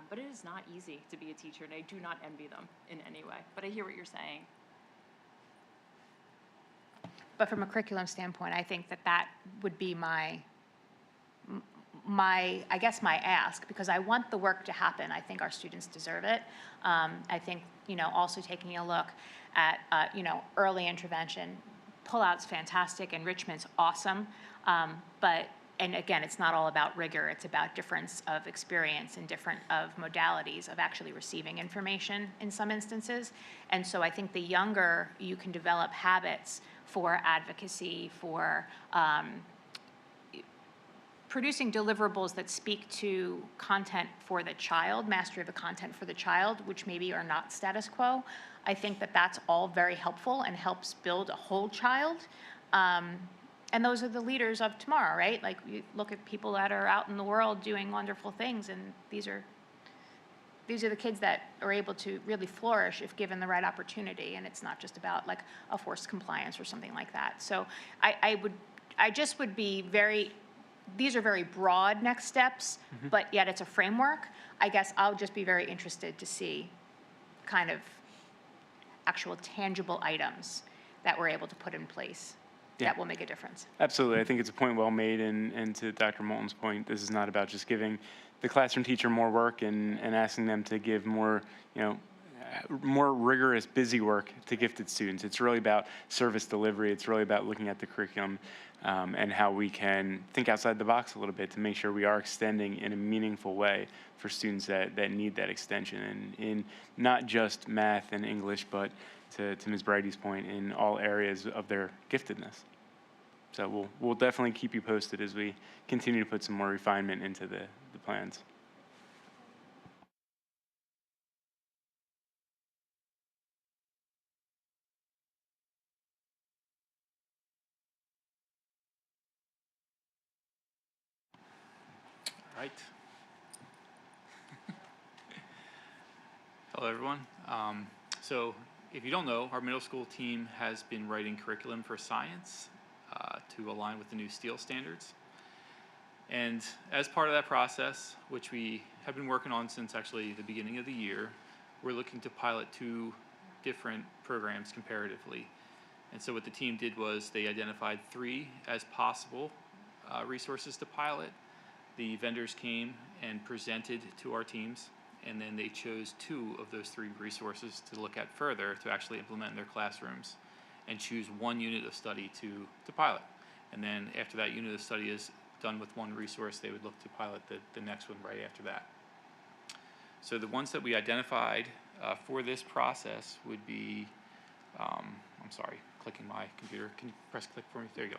But it is not easy to be a teacher, and I do not envy them in any way. But I hear what you're saying. But from a curriculum standpoint, I think that would be my ask, because I want the work to happen. I think our students deserve it. I think, also taking a look at, early intervention, pullout's fantastic, enrichment's awesome, and again, it's not all about rigor, it's about difference of experience and different of modalities of actually receiving information in some instances. And so I think the younger you can develop habits for advocacy, for producing deliverables that speak to content for the child, mastery of the content for the child, which maybe are not status quo. I think that that's all very helpful and helps build a whole child. And those are the leaders of tomorrow, right? Like, you look at people that are out in the world doing wonderful things, and these are the kids that are able to really flourish if given the right opportunity, and it's not just about like a forced compliance or something like that. So I just would be these are very broad next steps, but yet it's a framework. I guess I'll just be very interested to see kind of actual tangible items that we're able to put in place that will make a difference. Absolutely. I think it's a point well made, and to Dr. Moulton's point, this is not about just giving the classroom teacher more work and asking them to give more, more rigorous, busy work to gifted students. It's really about service delivery. It's really about looking at the curriculum and how we can think outside the box a little bit to make sure we are extending in a meaningful way for students that need that extension, and in not just math and English, but to Ms. Brady's point, in all areas of their giftedness. So we'll definitely keep you posted as we continue to put some more refinement into the plans. All right. Hello, everyone. So if you don't know, our middle school team has been writing curriculum for science to align with the new STEEL standards. And as part of that process, which we have been working on since actually the beginning of the year, we're looking to pilot 2 different programs comparatively. And so what the team did was they identified 3 as possible resources to pilot. The vendors came and presented to our teams, and then they chose 2 of those 3 resources to look at further to actually implement in their classrooms and choose 1 unit of study to pilot. And then after that unit of study is done with 1 resource, they would look to pilot the next one right after that. So the ones that we identified for this process would be, I'm sorry, clicking my computer. Can you press click for me? There you go.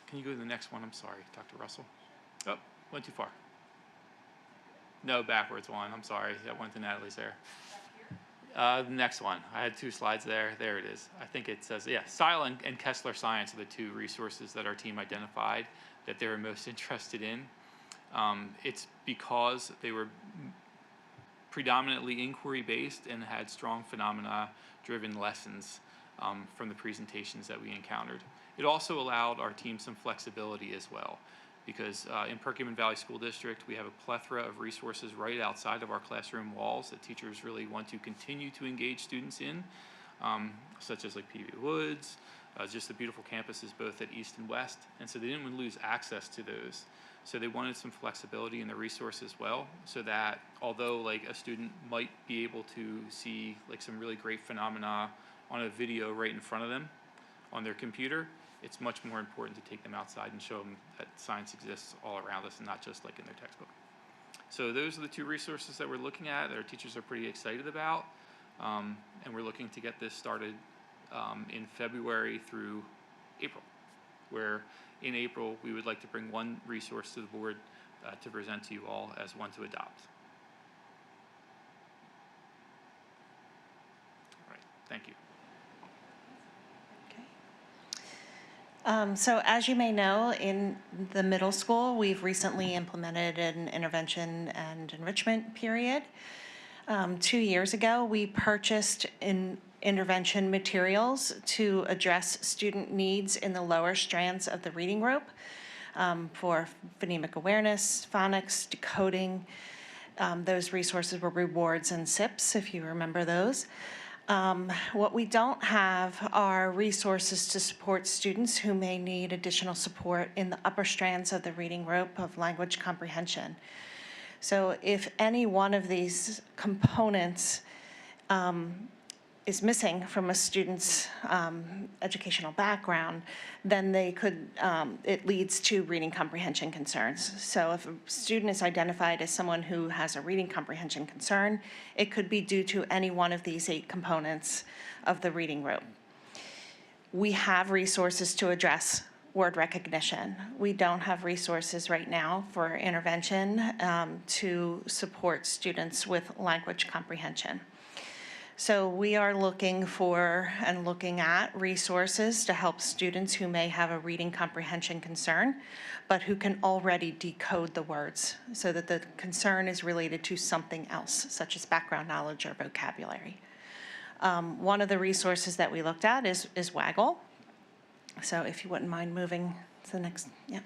Can you go to the next one? I'm sorry, Dr. Russell. Oh, went too far. No, backwards one. I'm sorry. That went to Natalie's there. The next one. I had 2 slides there. There it is. I think it says, yeah, Style and Kessler Science are the 2 resources that our team identified that they were most interested in. It's because they were predominantly inquiry-based and had strong phenomena-driven lessons from the presentations that we encountered. It also allowed our team some flexibility as well, because in Perkiomen Valley School District, we have a plethora of resources right outside of our classroom walls that teachers really want to continue to engage students in, such as like PV Woods, just the beautiful campuses both at East and West, and so they didn't want to lose access to those. So they wanted some flexibility in the resource as well, so that although like a student might be able to see like some really great phenomena on a video right in front of them on their computer, it's much more important to take them outside and show them that science exists all around us and not just like in their textbook. So those are the 2 resources that we're looking at that our teachers are pretty excited about. And we're looking to get this started in February through April, where in April we would like to bring 1 resource to the board to present to you all as one to adopt. All right, thank you. So as you may know, in the middle school, we've recently implemented an intervention and enrichment period. 2 years ago, we purchased intervention materials to address student needs in the lower strands of the reading group for phonemic awareness, phonics, decoding. Those resources were rewards and SIPs, if you remember those. What we don't have are resources to support students who may need additional support in the upper strands of the reading group of language comprehension. So if any one of these components is missing from a student's educational background, then they could, it leads to reading comprehension concerns. So if a student is identified as someone who has a reading comprehension concern, it could be due to any one of these 8 components of the reading group. We have resources to address word recognition. We don't have resources right now for intervention to support students with language comprehension. So we are looking for and looking at resources to help students who may have a reading comprehension concern, but who can already decode the words so that the concern is related to something else, such as background knowledge or vocabulary. One of the resources that we looked at is Waggle. So if you wouldn't mind moving to the next, yeah.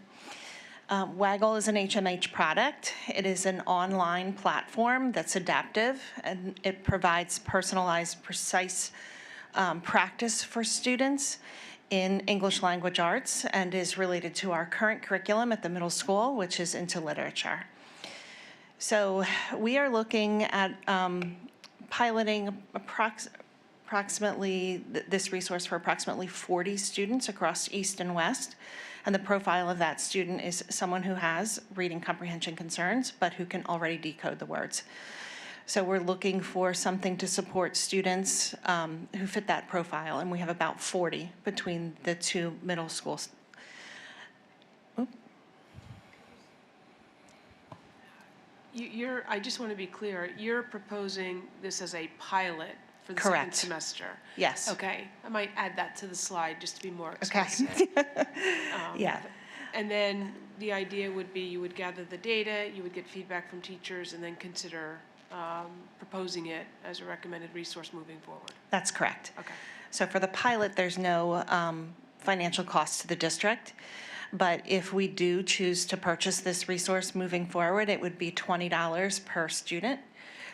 Waggle is an HMH product. It is an online platform that's adaptive, and it provides personalized, precise practice for students in English language arts and is related to our current curriculum at the middle school, which is into literature. So we are looking at piloting approximately this resource for approximately 40 students across East and West. And the profile of that student is someone who has reading comprehension concerns, but who can already decode the words. So we're looking for something to support students who fit that profile, and we have about 40 between the two middle schools. I just want to be clear, you're proposing this as a pilot for the Correct. second semester? Yes. Okay, I might add that to the slide just to be more Okay. explicit. Yeah. And then the idea would be you would gather the data, you would get feedback from teachers, and then consider proposing it as a recommended resource moving forward. That's correct. Okay. So for the pilot, there's no financial cost to the district. But if we do choose to purchase this resource moving forward, it would be $20 per student.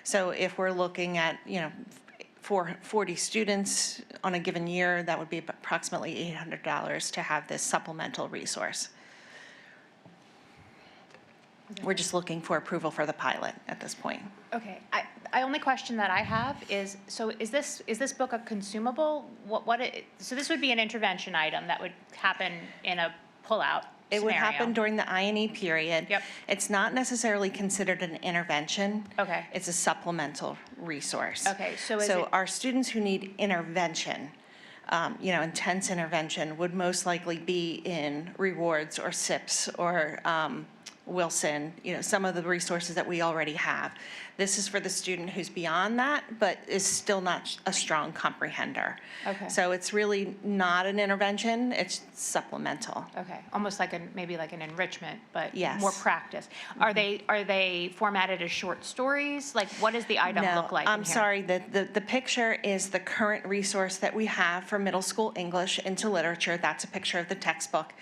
So if we're looking at, for 40 students on a given year, that would be approximately $800 to have this supplemental resource. We're just looking for approval for the pilot at this point. Okay, I only question that I have is, so is this book a consumable? So this would be an intervention item that would happen in a pullout It would scenario. happen during the I&E period. Yep. It's not necessarily considered an intervention. Okay. It's a supplemental resource. Okay, so is So it- our students who need intervention, intense intervention, would most likely be in rewards or SIPs or Wilson, some of the resources that we already have. This is for the student who's beyond that, but is still not a strong comprehender. Okay. So it's really not an intervention, it's supplemental. Okay, almost like maybe like an enrichment, but Yes. more practice. Are they formatted as short stories? Like, what does the item look like in I'm here? sorry, the picture is the current resource that we have for middle school English into literature. That's a picture of the textbook.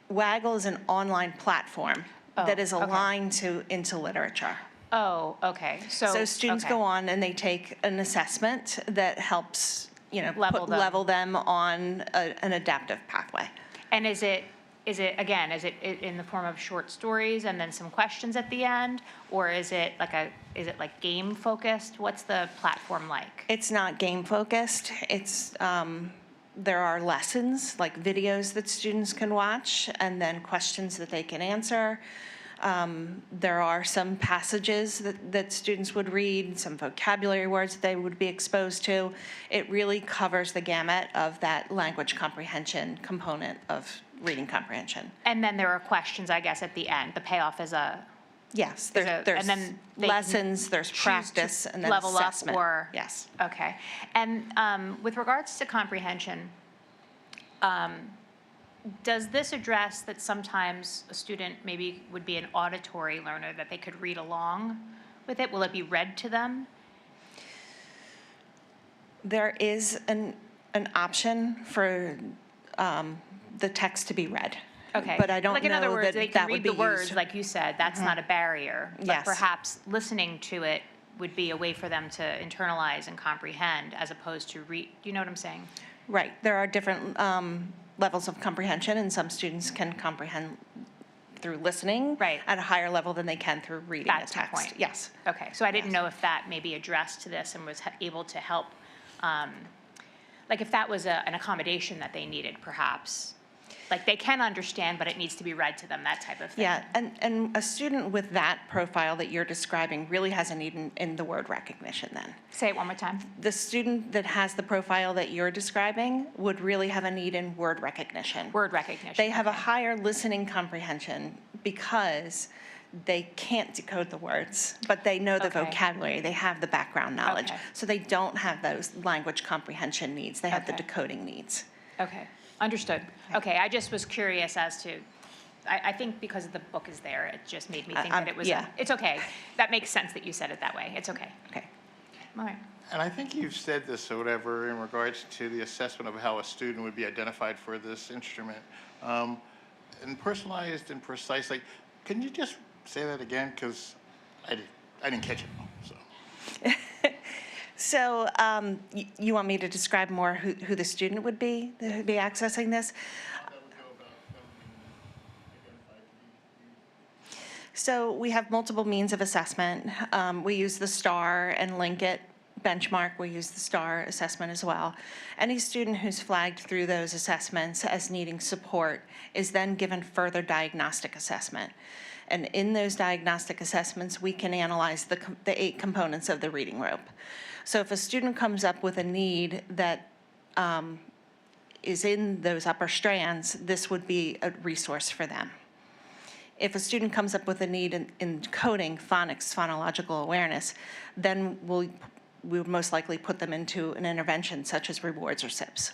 Waggle is an online platform that is okay. aligned to into literature. Oh, okay, So students okay. go on and they take an assessment that helps, Level them. them on an adaptive pathway. And is it in the form of short stories and then some questions at the end? Or is it like game focused? What's the platform like? It's not game focused. It's there are lessons, like videos that students can watch, and then questions that they can answer. There are some passages that students would read, some vocabulary words that they would be exposed to. It really covers the gamut of that language comprehension component of reading comprehension. And then there are questions, I guess, at the end. The payoff is Yes, Is there's and then they can lessons, there's choose to practice, and then level up assessment. or- Yes. okay. And with regards to comprehension, does this address that sometimes a student maybe would be an auditory learner, that they could read along with it? Will it be read to them? There is an option for the text to be read. Okay. But I don't Like, in other know words, that they can that would read be the words, used. like you said, that's not a barrier. But Yes. perhaps listening to it would be a way for them to internalize and comprehend as opposed to read. Do you know what I'm saying? Right, there are different levels of comprehension, and some students can comprehend through listening Right. at a higher level than they can through reading the That's my text. point. Yes. Okay, so I didn't Yes. know if that may be addressed to this and was able to help, like if that was an accommodation that they needed, perhaps. Like, they can understand, but it needs to be read to them, that type of thing. Yeah, and a student with that profile that you're describing really has a need in the word recognition then. Say it one more time. The student that has the profile that you're describing would really have a need in word recognition. Word recognition. They have a okay. higher listening comprehension because they can't decode the words, but they know the Okay. vocabulary, they have the background knowledge. Okay. So they don't have those language comprehension needs, they have the Okay. decoding needs. Okay, understood. Okay, I just was curious as to, I think because the book is there, it just made me think that it was, yeah. it's okay. That makes sense that you said it that way. It's okay. Okay. All right. And I think you've said this or whatever in regards to the assessment of how a student would be identified for this instrument. And personalized and precise, like, can you just say that again? Because I didn't catch it, so. So you want me to describe more who the student would be, that would be accessing this? So we have multiple means of assessment. We use the STAR and Linkit benchmark. We use the STAR assessment as well. Any student who's flagged through those assessments as needing support is then given further diagnostic assessment. And in those diagnostic assessments, we can analyze the 8 components of the reading rope. So if a student comes up with a need that is in those upper strands, this would be a resource for them. If a student comes up with a need in coding, phonics, phonological awareness, then we would most likely put them into an intervention such as rewards or SIPs.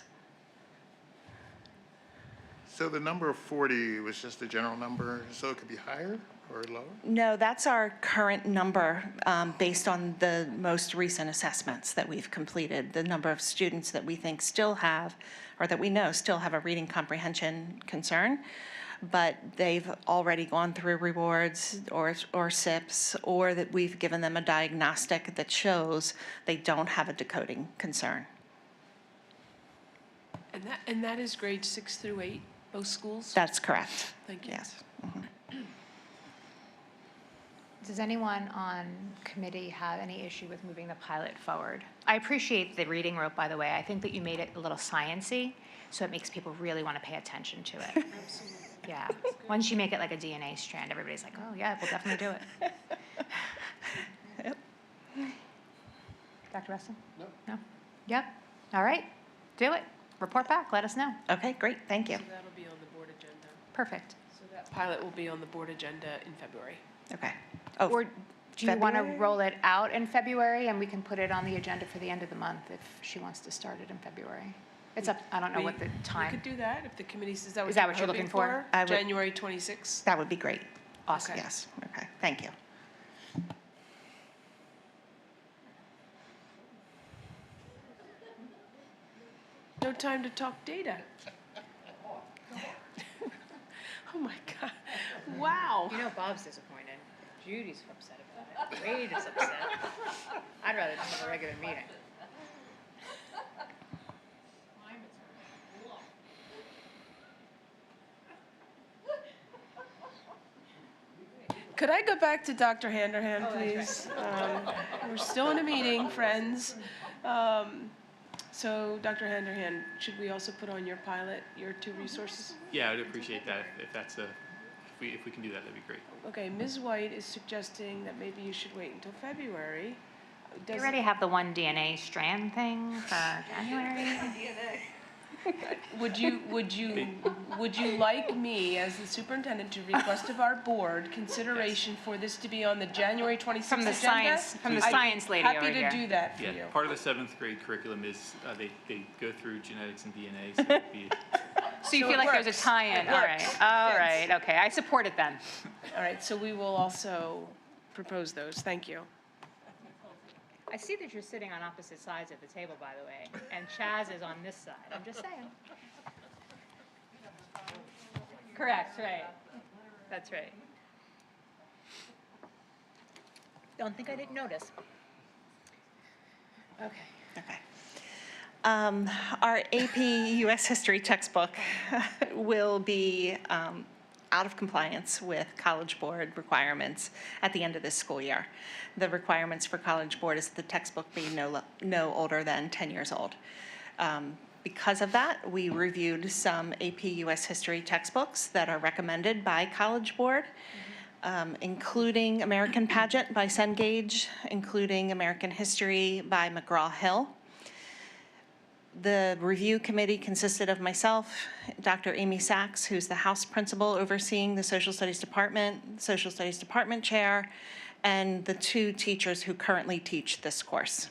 So the number of 40 was just a general number, so it could be higher or lower? No, that's our current number based on the most recent assessments that we've completed, the number of students that we think still have, or that we know still have a reading comprehension concern, but they've already gone through rewards or SIPs, or that we've given them a diagnostic that shows they don't have a decoding concern. And that is grades 6 through 8, both schools? That's correct. Thank you. Yes. Does anyone on committee have any issue with moving the pilot forward? I appreciate the reading rope, by the way. I think that you made it a little science-y, so it makes people really want to pay attention to it. Absolutely. Yeah. Once you make it like a DNA strand, everybody's like, oh, yeah, we'll definitely do it. Yep. Dr. Russell? No? Yep. All right. Do it. Report back. Let us know. Okay, great, thank you. So that'll be on the board agenda. Perfect. So that pilot will be on the board agenda in February. Okay. Oh, Or do you want to February? roll it out in February, and we can put it on the agenda for the end of the month if she wants to start it in February? It's up, I don't know what the We time. could do that if the committee, is that Is what that you're what you're hoping looking for? I would- January 26th? that would be great. Awesome. Okay. Yes, okay, thank you. No time to talk data. Oh my God, wow. You know Bob's disappointed. Judy's upset about it. Wade is upset. I'd rather just have a regular meeting. Could I go back to Dr. Handerhan, please? We're still in a meeting, friends. So, Dr. Handerhan, should we also put on your pilot, your 2 resources? Yeah, I would appreciate that if that's if we can do that, that'd be great. Okay, Ms. White is suggesting that maybe you should wait until February. You already have the one DNA strand thing for January? Would you like me, as the superintendent, to request of our board consideration for this to be on the January 26th From the agenda? science lady over Happy here. to do that for you. Yeah, part of the 7th grade curriculum is they go through genetics and DNA, so it'd be, So you So feel it like there's a works. tie-in? It All works. right, all Fits. right, okay, I support it then. All right, so we will also propose those. Thank you. I see that you're sitting on opposite sides of the table, by the way, and Chaz is on this side, I'm just saying. Correct, right. That's right. Don't think I didn't notice. Okay. Okay. Our AP US History textbook will be out of compliance with College Board requirements at the end of this school year. The requirements for College Board is that the textbook be no older than 10 years old. Because of that, we reviewed some AP US History textbooks that are recommended by College Board, including American Pageant by Cengage, including American History by McGraw-Hill. The review committee consisted of myself, Dr. Amy Sachs, who's the House Principal overseeing the Social Studies Department, Social Studies Department Chair, and the 2 teachers who currently teach this course.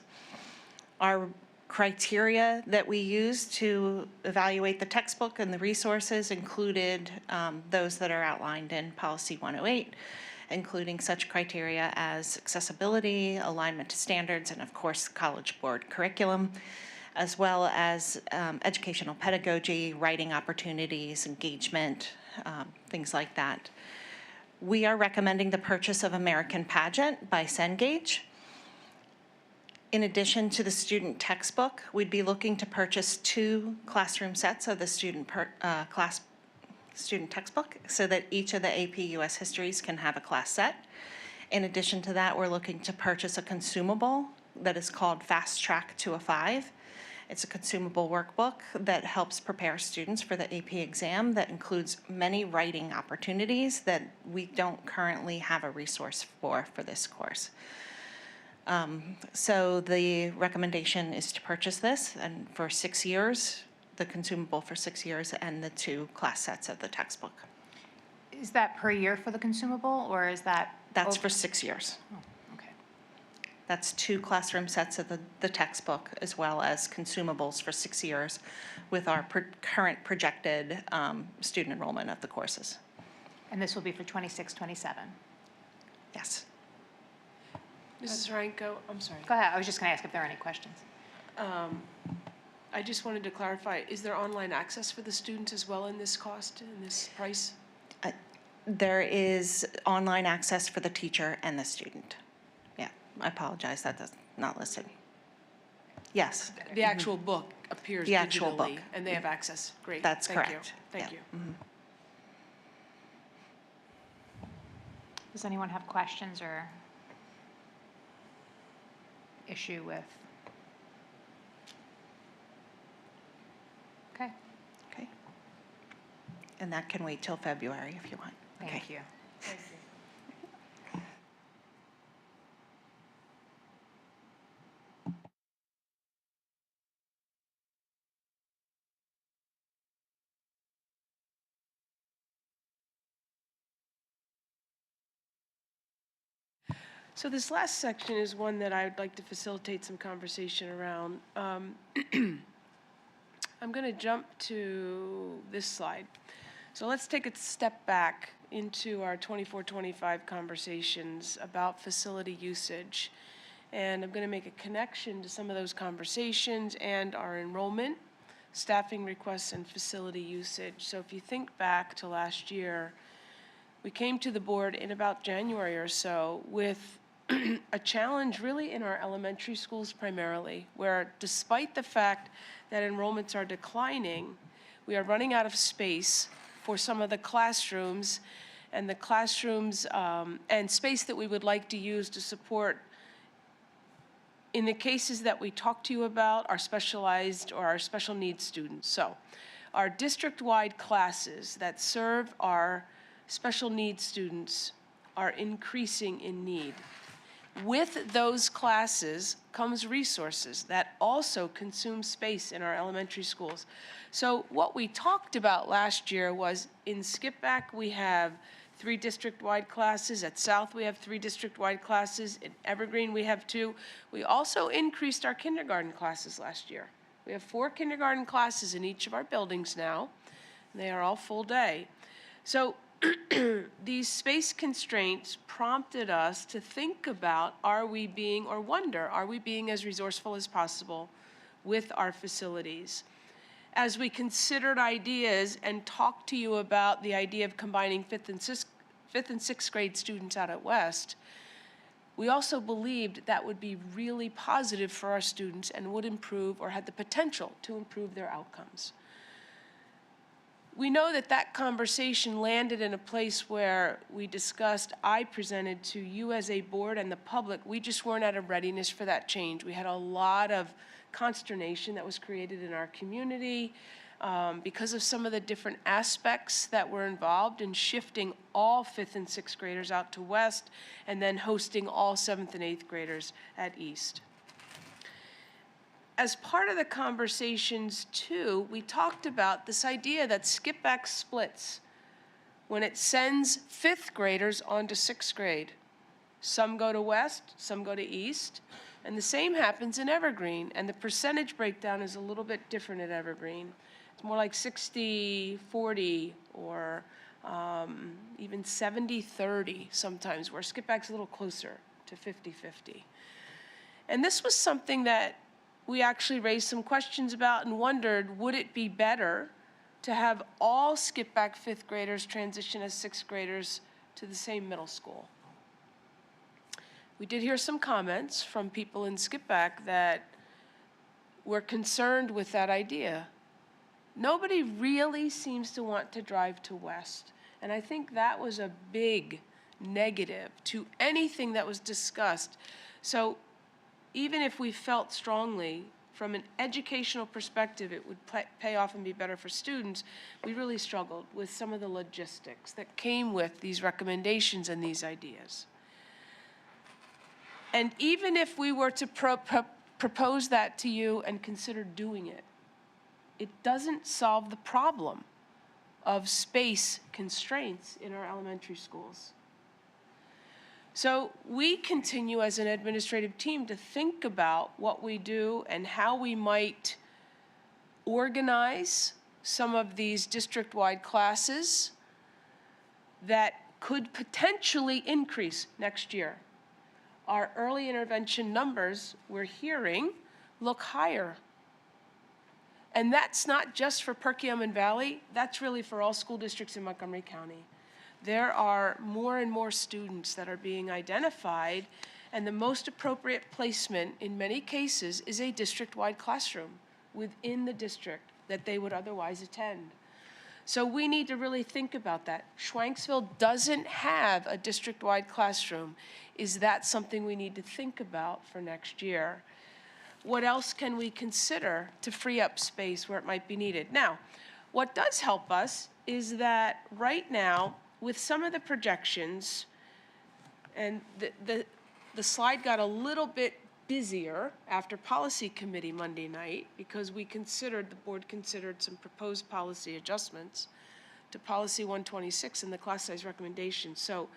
Our criteria that we used to evaluate the textbook and the resources included those that are outlined in Policy 108, including such criteria as accessibility, alignment to standards, and of course, College Board curriculum, as well as educational pedagogy, writing opportunities, engagement, things like that. We are recommending the purchase of American Pageant by Cengage. In addition to the student textbook, we'd be looking to purchase 2 classroom sets of the student textbook so that each of the AP US Histories can have a class set. In addition to that, we're looking to purchase a consumable that is called Fast Track to a 5. It's a consumable workbook that helps prepare students for the AP exam that includes many writing opportunities that we don't currently have a resource for this course. So the recommendation is to purchase this and for 6 years, the consumable for 6 years, and the 2 class sets of the textbook. Is that per year for the consumable, or is that? That's for 6 years. Oh, okay. That's 2 classroom sets of the textbook, as well as consumables for 6 years with our current projected student enrollment of the courses. And this will be for 26, 27? Yes. Mrs. Ranko, I'm sorry. Go ahead, I was just going to ask if there are any questions. I just wanted to clarify, is there online access for the students as well in this cost, in this price? There is online access for the teacher and the student. Yeah, I apologize, that's not listed. Yes, The actual book appears The actual digitally, book. and they have access. Great. That's Thank you. correct. Thank Yeah. you. Does anyone have questions or issue with? Okay, okay. And that can wait till February if you want. Okay. thank you. Thank you. So this last section is one that I would like to facilitate some conversation around. I'm going to jump to this slide. So let's take a step back into our 24-25 conversations about facility usage. And I'm going to make a connection to some of those conversations and our enrollment, staffing requests, and facility usage. So if you think back to last year, we came to the board in about January or so with a challenge really in our elementary schools primarily, where despite the fact that enrollments are declining, we are running out of space for some of the classrooms and and space that we would like to use to support, in the cases that we talked to you about, our specialized or our special needs students. So our district-wide classes that serve our special needs students are increasing in need. With those classes comes resources that also consume space in our elementary schools. So what we talked about last year was in Skipback we have 3 district-wide classes. At South we have 3 district-wide classes. In Evergreen we have 2. We also increased our kindergarten classes last year. We have 4 kindergarten classes in each of our buildings now. And they are all full day. So these space constraints prompted us to think about, are we being as resourceful as possible with our facilities? As we considered ideas and talked to you about the idea of combining 5th and 6th grade students out at West, we also believed that would be really positive for our students and would improve, or had the potential to improve, their outcomes. We know that that conversation landed in a place where we discussed, I presented to you as a board and the public, we just weren't at a readiness for that change. We had a lot of consternation that was created in our community because of some of the different aspects that were involved in shifting all 5th and 6th graders out to West and then hosting all 7th and 8th graders at East. As part of the conversations too, we talked about this idea that skip back splits when it sends 5th graders onto 6th grade. Some go to West, some go to East, and the same happens in Evergreen, and the percentage breakdown is a little bit different at Evergreen. It's more like 60-40 or even 70-30 sometimes, where skip back's a little closer to 50-50. And this was something that we actually raised some questions about and wondered, would it be better to have all skip back 5th graders transition as 6th graders to the same middle school? We did hear some comments from people in skip back that were concerned with that idea. Nobody really seems to want to drive to West, and I think that was a big negative to anything that was discussed. So even if we felt strongly from an educational perspective it would pay off and be better for students, we really struggled with some of the logistics that came with these recommendations and these ideas. And even if we were to propose that to you and consider doing it, it doesn't solve the problem of space constraints in our elementary schools. So we continue as an administrative team to think about what we do and how we might organize some of these district-wide classes that could potentially increase next year. Our early intervention numbers, we're hearing, look higher. And that's not just for Perkiomen Valley, that's really for all school districts in Montgomery County. There are more and more students that are being identified, and the most appropriate placement in many cases is a district-wide classroom within the district that they would otherwise attend. So we need to really think about that. Schwanksville doesn't have a district-wide classroom. Is that something we need to think about for next year? What else can we consider to free up space where it might be needed? Now, what does help us is that right now, with some of the projections, and the slide got a little bit busier after policy committee Monday night because the board considered some proposed policy adjustments to policy 126 and the class size recommendations. So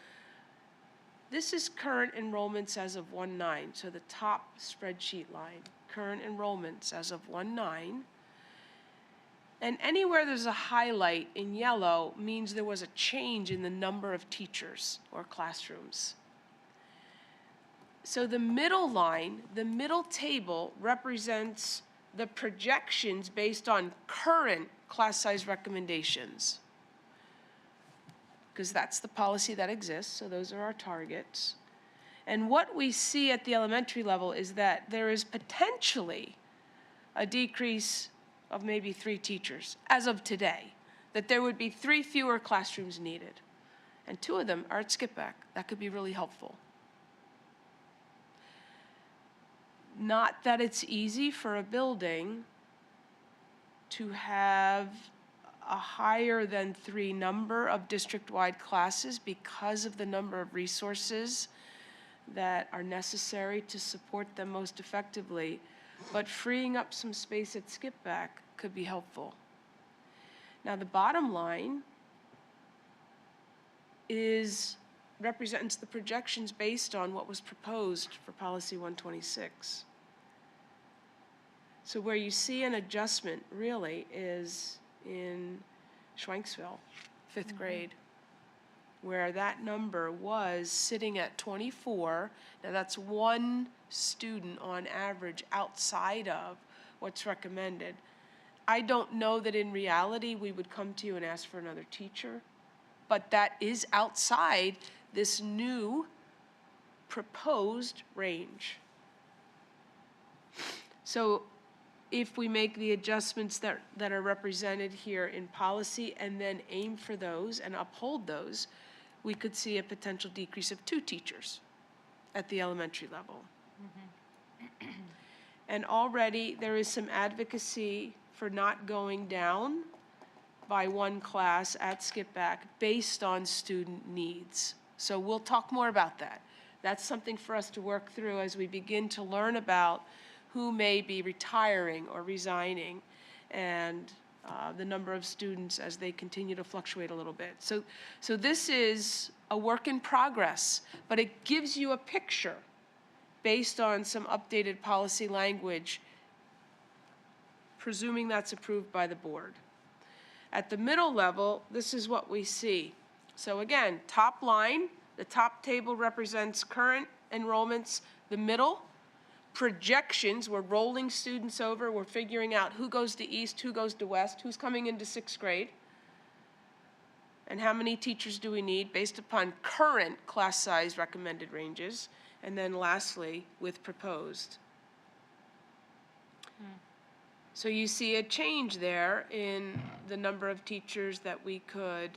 this is current enrollments as of 1/9, so the top spreadsheet line, current enrollments as of 1/9. And anywhere there's a highlight in yellow means there was a change in the number of teachers or classrooms. So the middle line, the middle table, represents the projections based on current class size recommendations, because that's the policy that exists, so those are our targets. And what we see at the elementary level is that there is potentially a decrease of maybe 3 teachers as of today, that there would be 3 fewer classrooms needed. And 2 of them are at skip back. That could be really helpful. Not that it's easy for a building to have a higher than 3 number of district-wide classes because of the number of resources that are necessary to support them most effectively. But freeing up some space at skip back could be helpful. Now the bottom line represents the projections based on what was proposed for policy 126. So where you see an adjustment really is in Schwanksville, 5th grade, where that number was sitting at 24. Now that's 1 student on average outside of what's recommended. I don't know that in reality we would come to you and ask for another teacher, but that is outside this new proposed range. So if we make the adjustments that are represented here in policy and then aim for those and uphold those, we could see a potential decrease of 2 teachers at the elementary level. And already there is some advocacy for not going down by one class at Skip Back based on student needs. So we'll talk more about that. That's something for us to work through as we begin to learn about who may be retiring or resigning and the number of students as they continue to fluctuate a little bit. So this is a work in progress, but it gives you a picture based on some updated policy language, presuming that's approved by the board. At the middle level, this is what we see. So again, top line, the top table represents current enrollments. The middle, projections, we're rolling students over, we're figuring out who goes to East, who goes to West, who's coming into 6th grade, and how many teachers do we need based upon current class size recommended ranges, and then lastly, with proposed. So you see a change there in the number of teachers that we could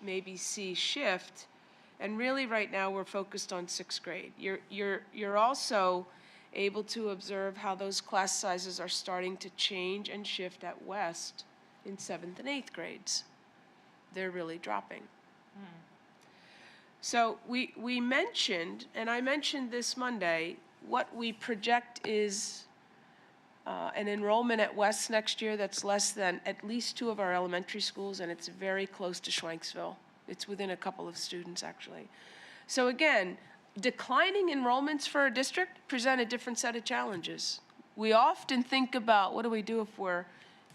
maybe see shift. And really right now we're focused on 6th grade. You're also able to observe how those class sizes are starting to change and shift at West in 7th and 8th grades. They're really dropping. So we mentioned, and I mentioned this Monday, what we project is an enrollment at West next year that's less than at least 2 of our elementary schools, and it's very close to Schwenksville. It's within a couple of students, actually. So again, declining enrollments for a district present a different set of challenges. We often think about, what do we do if we're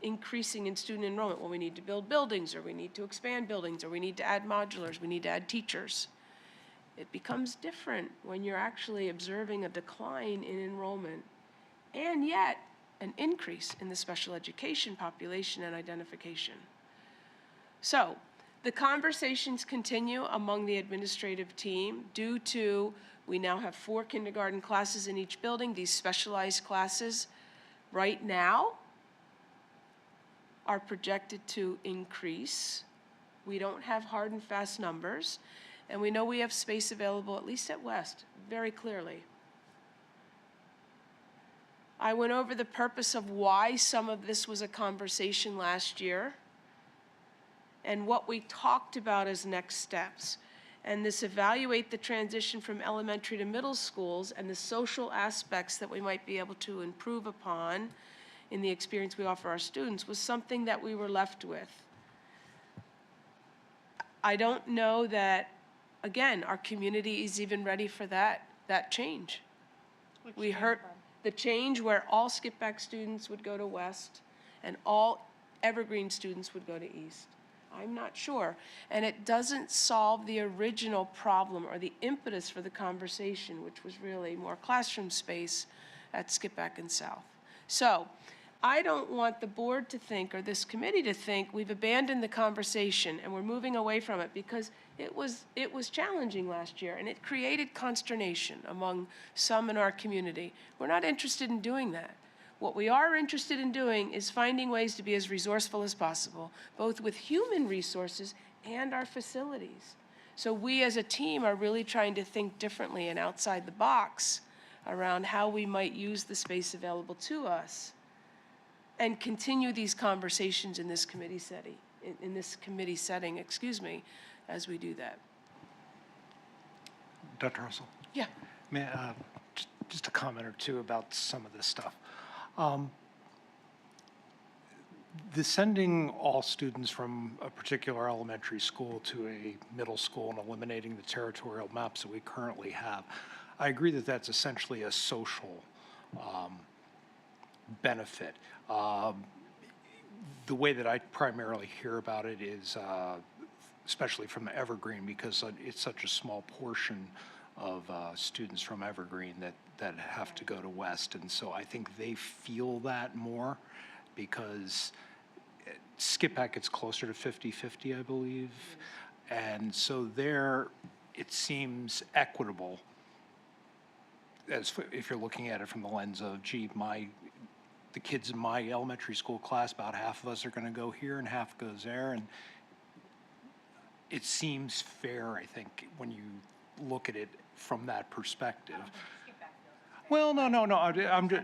increasing in student enrollment? Well, we need to build buildings, or we need to expand buildings, or we need to add modulars, we need to add teachers. It becomes different when you're actually observing a decline in enrollment, and yet an increase in the special education population and identification. So the conversations continue among the administrative team due to, we now have 4 kindergarten classes in each building. These specialized classes right now are projected to increase. We don't have hard and fast numbers, and we know we have space available, at least at West, very clearly. I went over the purpose of why some of this was a conversation last year and what we talked about as next steps. And this evaluate the transition from elementary to middle schools and the social aspects that we might be able to improve upon in the experience we offer our students was something that we were left with. I don't know that, again, our community is even ready for that change. We heard the change where all Skip Back students would go to West and all Evergreen students would go to East. I'm not sure. And it doesn't solve the original problem or the impetus for the conversation, which was really more classroom space at Skip Back and South. So I don't want the board to think, or this committee to think, we've abandoned the conversation and we're moving away from it, because it was challenging last year and it created consternation among some in our community. We're not interested in doing that. What we are interested in doing is finding ways to be as resourceful as possible, both with human resources and our facilities. So we as a team are really trying to think differently and outside the box around how we might use the space available to us and continue these conversations in this committee setting, as we do that. Dr. Russell? Yeah. May I, just a comment or two about some of this stuff. The sending all students from a particular elementary school to a middle school and eliminating the territorial maps that we currently have, I agree that that's essentially a social benefit. The way that I primarily hear about it is, especially from Evergreen, because it's such a small portion of students from Evergreen that have to go to West. And so I think they feel that more, because Skip Back gets closer to 50-50, I believe. And so there, it seems equitable, as if you're looking at it from the lens of, gee, the kids in my elementary school class, about half of us are going to go here and half goes there. And it seems fair, I think, when you look at it from that perspective. Well, no. I'm just,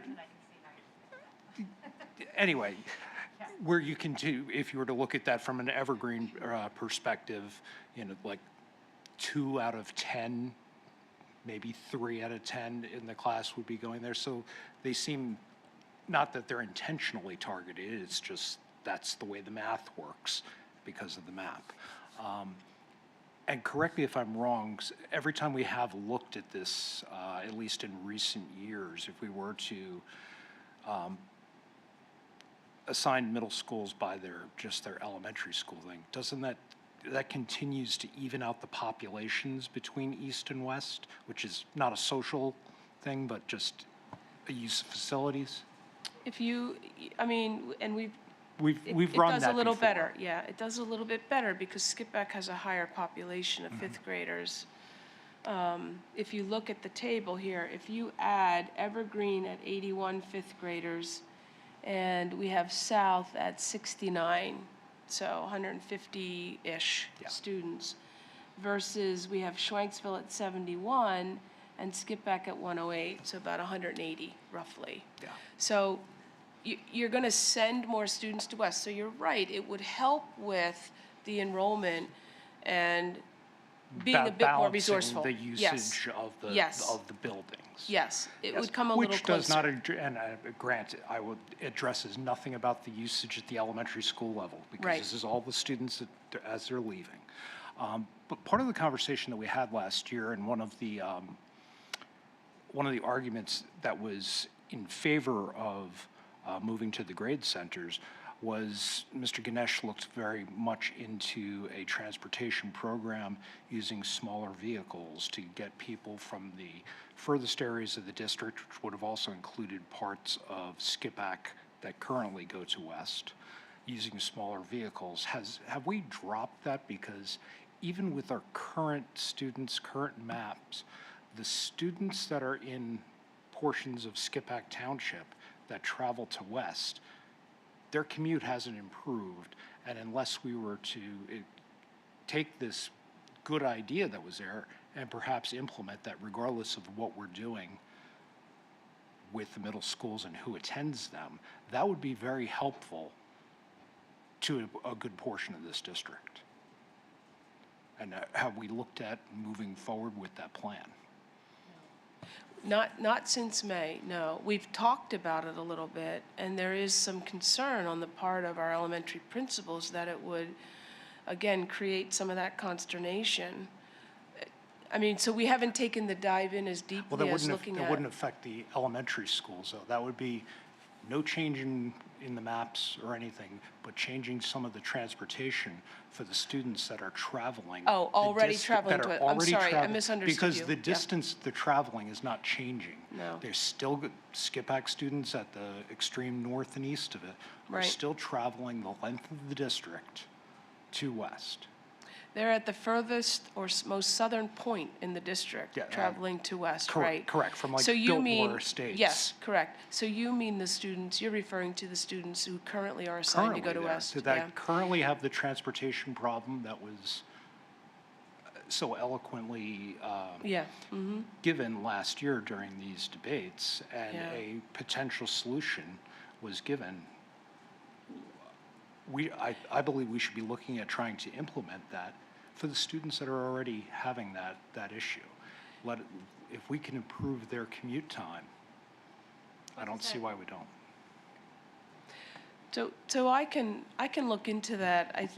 anyway, where you can do, if you were to look at that from an evergreen perspective, like 2 out of 10, maybe 3 out of 10 in the class would be going there. So they seem, not that they're intentionally targeted, it's just that's the way the math works because of the map. And correct me if I'm wrong, every time we have looked at this, at least in recent years, if we were to assign middle schools by just their elementary school thing, doesn't that continues to even out the populations between East and West, which is not a social thing, but just a use of facilities? If you, I mean, and we've We've It run does that a little before. better, yeah, it does a little bit better because Skipback has a higher population of fifth graders. If you look at the table here, if you add Evergreen at 81 fifth graders, and we have South at 69, so 150-ish Yeah. students, versus we have Schwenksville at 71 and Skipback at 108, so about 180 roughly. Yeah. So you're going to send more students to West. So you're right, it would help with the enrollment and being a bit more resourceful. Balancing the Yes. usage of Yes. the buildings. Yes, it Yes. would come a little Which does not, closer. and granted, addresses nothing about the usage at the elementary school level, because Right. this is all the students as they're leaving. But part of the conversation that we had last year, and one of the arguments that was in favor of moving to the grade centers was Mr. Ganesh looked very much into a transportation program using smaller vehicles to get people from the furthest areas of the district, which would have also included parts of Skipback that currently go to West, using smaller vehicles. Have we dropped that? Because even with our current students, current maps, the students that are in portions of Skipback Township that travel to West, their commute hasn't improved. And unless we were to take this good idea that was there and perhaps implement that regardless of what we're doing with the middle schools and who attends them, that would be very helpful to a good portion of this district. And have we looked at moving forward with that plan? Not since May, no. We've talked about it a little bit, and there is some concern on the part of our elementary principals that it would, again, create some of that consternation. I mean, so we haven't taken the dive in as Well, deeply as looking that at. wouldn't affect the elementary schools, though. That would be no change in the maps or anything, but changing some of the transportation for the students that are traveling. Oh, already that traveling are to it. I'm already sorry, I traveling, misunderstood Because you. the Yeah. distance they're traveling is not changing. No. There's still Skipback students at the extreme north and east of it are Right. still traveling the length of the district to West. They're at the furthest or most southern point in the district, Yeah, traveling to West, correct, right? correct, from like So you Biltmore mean- Estates. Yes, correct. So you mean the students, you're referring to the students who currently are assigned to go to Currently there, West? that Yeah. currently have the transportation problem that was so eloquently Yeah, mm-hmm, given last year during these debates, and Yeah. a potential solution was given. I believe we should be looking at trying to implement that for the students that are already having that issue. If we can improve their commute time, I don't see why we don't. so I can look into that,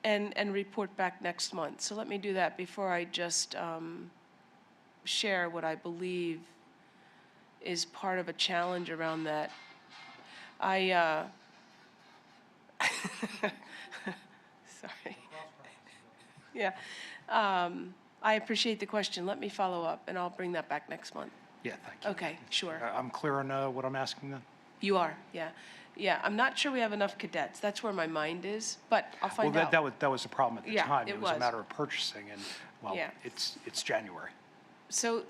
and report back next month. So let me do that before I just share what I believe is part of a challenge around that. Sorry. Yeah. I appreciate the question. Let me follow up, and I'll bring that back next month. Yeah, thank you. Okay, sure. I'm clear on what I'm asking then? You are, yeah. Yeah, I'm not sure we have enough cadets. That's where my mind is, but I'll find Well, out. that was the problem at the Yeah, time. it It was a was. matter of purchasing, and, well, Yeah. it's January. So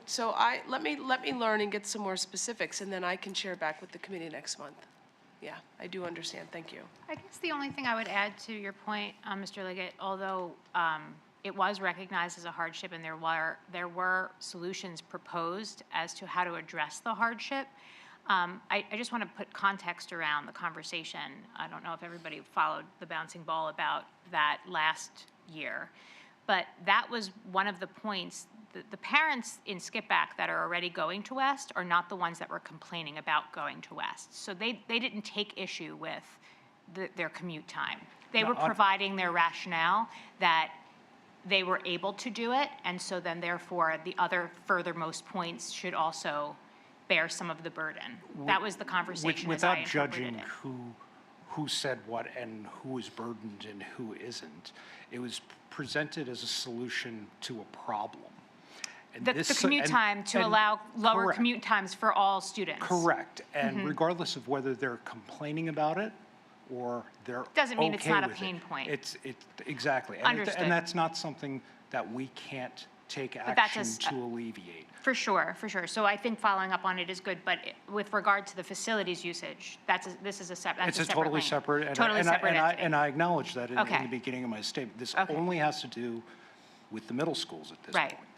let me learn and get some more specifics, and then I can share back with the committee next month. Yeah, I do understand. Thank you. I guess the only thing I would add to your point, Mr. Liggett, although it was recognized as a hardship and there were solutions proposed as to how to address the hardship, I just want to put context around the conversation. I don't know if everybody followed the bouncing ball about that last year, but that was one of the points. The parents in Skip Back that are already going to West are not the ones that were complaining about going to West. So they didn't take issue with their commute time. They were providing their rationale that they were able to do it, and so then therefore the other furthermost points should also bear some of the burden. That was the conversation as I Without interpreted judging it. who said what and who is burdened and who isn't, it was presented as a solution to a problem. And The commute time to allow lower correct. commute times for all students. Correct, and Mm-hmm. regardless of whether they're complaining about it or they're Doesn't mean it's okay not a with pain it. point. Exactly. Understood. And that's not something that we can't take that action just- to alleviate. For sure, for sure. So I think following up on it is good, but with regard to the facilities usage, this is a separate, It's that's a totally lane. separate, and Totally separate entity. I acknowledge that in Okay. the beginning of my statement. This Okay. only has to do with the middle schools at this Right. point.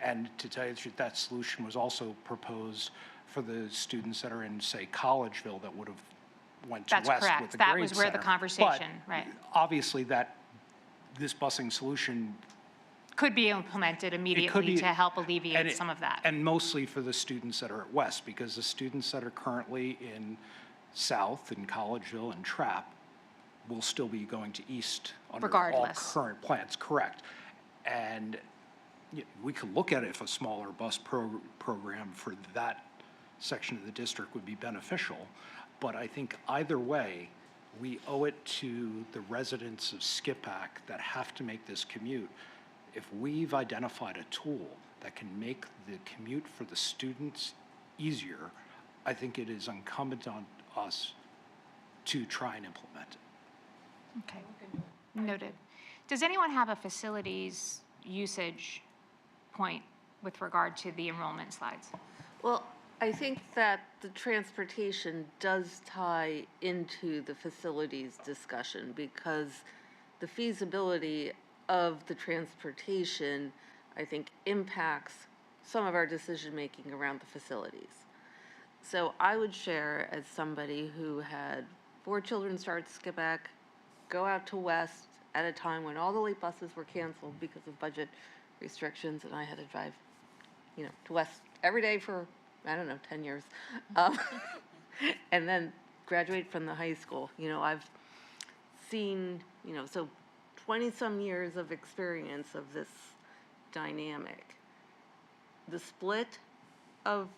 And to tell you the truth, that solution was also proposed for the students that are in, say, Collegeville that would have went to That's West correct. with the That grade was where the center. conversation, right. Obviously, this busing solution Could be implemented it could immediately be. to help alleviate and it- some of that. And mostly for the students that are at West, because the students that are currently in South and Collegeville and Trapp will still be going to East under all Regardless. current plans, correct. And we could look at it if a smaller bus program for that section of the district would be beneficial, but I think either way, we owe it to the residents of Skip-Pack that have to make this commute. If we've identified a tool that can make the commute for the students easier, I think it is incumbent on us to try and implement it. Okay, noted. Does anyone have a facilities usage point with regard to the enrollment slides? Well, I think that the transportation does tie into the facilities discussion because the feasibility of the transportation, I think, impacts some of our decision-making around the facilities. So I would share, as somebody who had 4 children start Skip Back, go out to West at a time when all the late buses were canceled because of budget restrictions, and I had to drive, to West every day for, 10 years. And then graduate from the high school. I've seen, so 20-some years of experience of this dynamic. The split of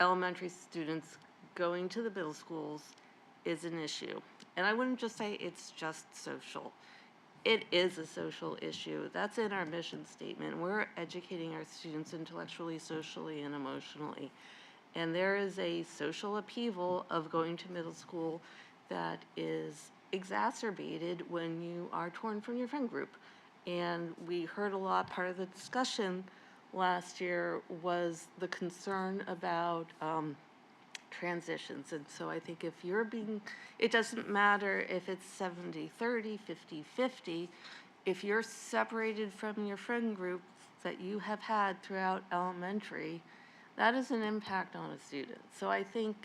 elementary students going to the middle schools is an issue. And I wouldn't just say it's just social. It is a social issue. That's in our mission statement. We're educating our students intellectually, socially, and emotionally. And there is a social upheaval of going to middle school that is exacerbated when you are torn from your friend group. And we heard a lot, part of the discussion last year was the concern about transitions. And so I think if it doesn't matter if it's 70-30, 50-50, if you're separated from your friend group that you have had throughout elementary, that is an impact on a student. So I think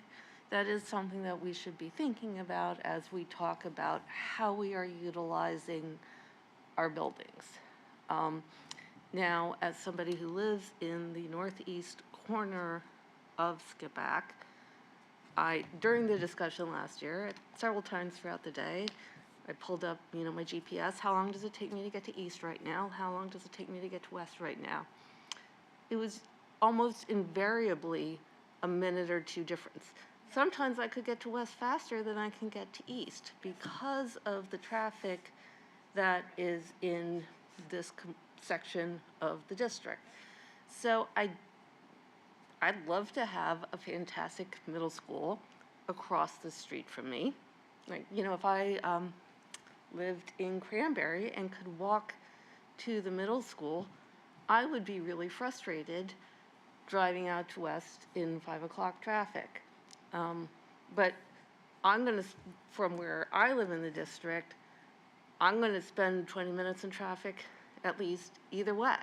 that is something that we should be thinking about as we talk about how we are utilizing our buildings. Now, as somebody who lives in the northeast corner of Skip Back, during the discussion last year, several times throughout the day, I pulled up, my GPS. How long does it take me to get to East right now? How long does it take me to get to West right now? It was almost invariably a minute or two difference. Sometimes I could get to West faster than I can get to East because of the traffic that is in this section of the district. So I'd love to have a fantastic middle school across the street from me. Like, if I lived in Cranberry and could walk to the middle school, I would be really frustrated driving out to West in 5 o'clock traffic. But from where I live in the district, I'm going to spend 20 minutes in traffic at least either way.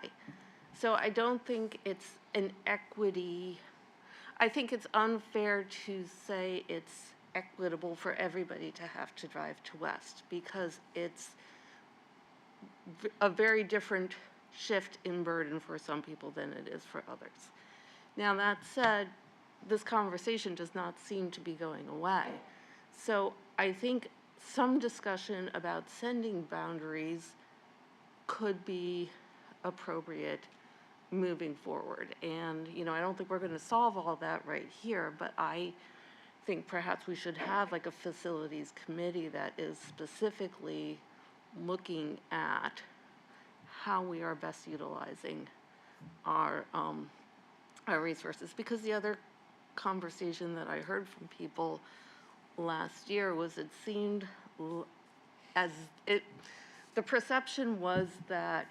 So I don't think it's an equity. I think it's unfair to say it's equitable for everybody to have to drive to West, because it's a very different shift in burden for some people than it is for others. Now, that said, this conversation does not seem to be going away. So I think some discussion about sending boundaries could be appropriate moving forward. And, you know, I don't think we're going to solve all that right here, but I think perhaps we should have like a facilities committee that is specifically looking at how we are best utilizing our resources. Because the other conversation that I heard from people last year was it seemed the perception was that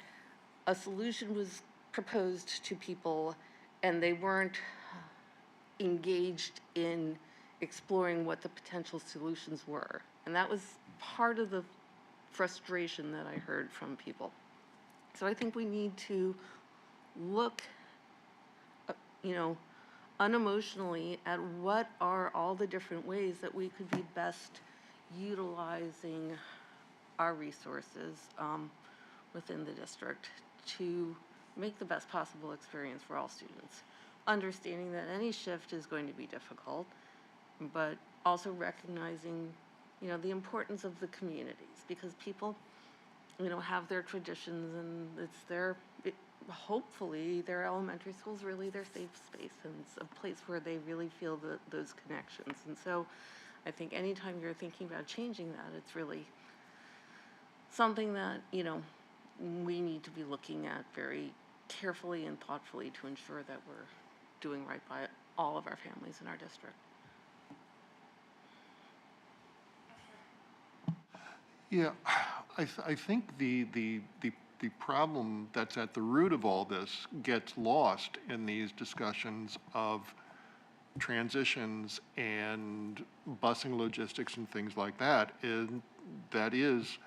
a solution was proposed to people and they weren't engaged in exploring what the potential solutions were. And that was part of the frustration that I heard from people. So I think we need to look, you know, unemotionally at what are all the different ways that we could be best utilizing our resources within the district to make the best possible experience for all students. Understanding that any shift is going to be difficult, but also recognizing, you know, the importance of the communities, because people, you know, have their traditions, and it's hopefully their elementary school is really their safe space, and it's a place where they really feel those connections. And so I think anytime you're thinking about changing that, it's really something that, you know, we need to be looking at very carefully and thoughtfully to ensure that we're doing right by all of our families in our district. Yeah, I think the problem that's at the root of all this gets lost in these discussions of transitions and busing logistics and things like that. And that is,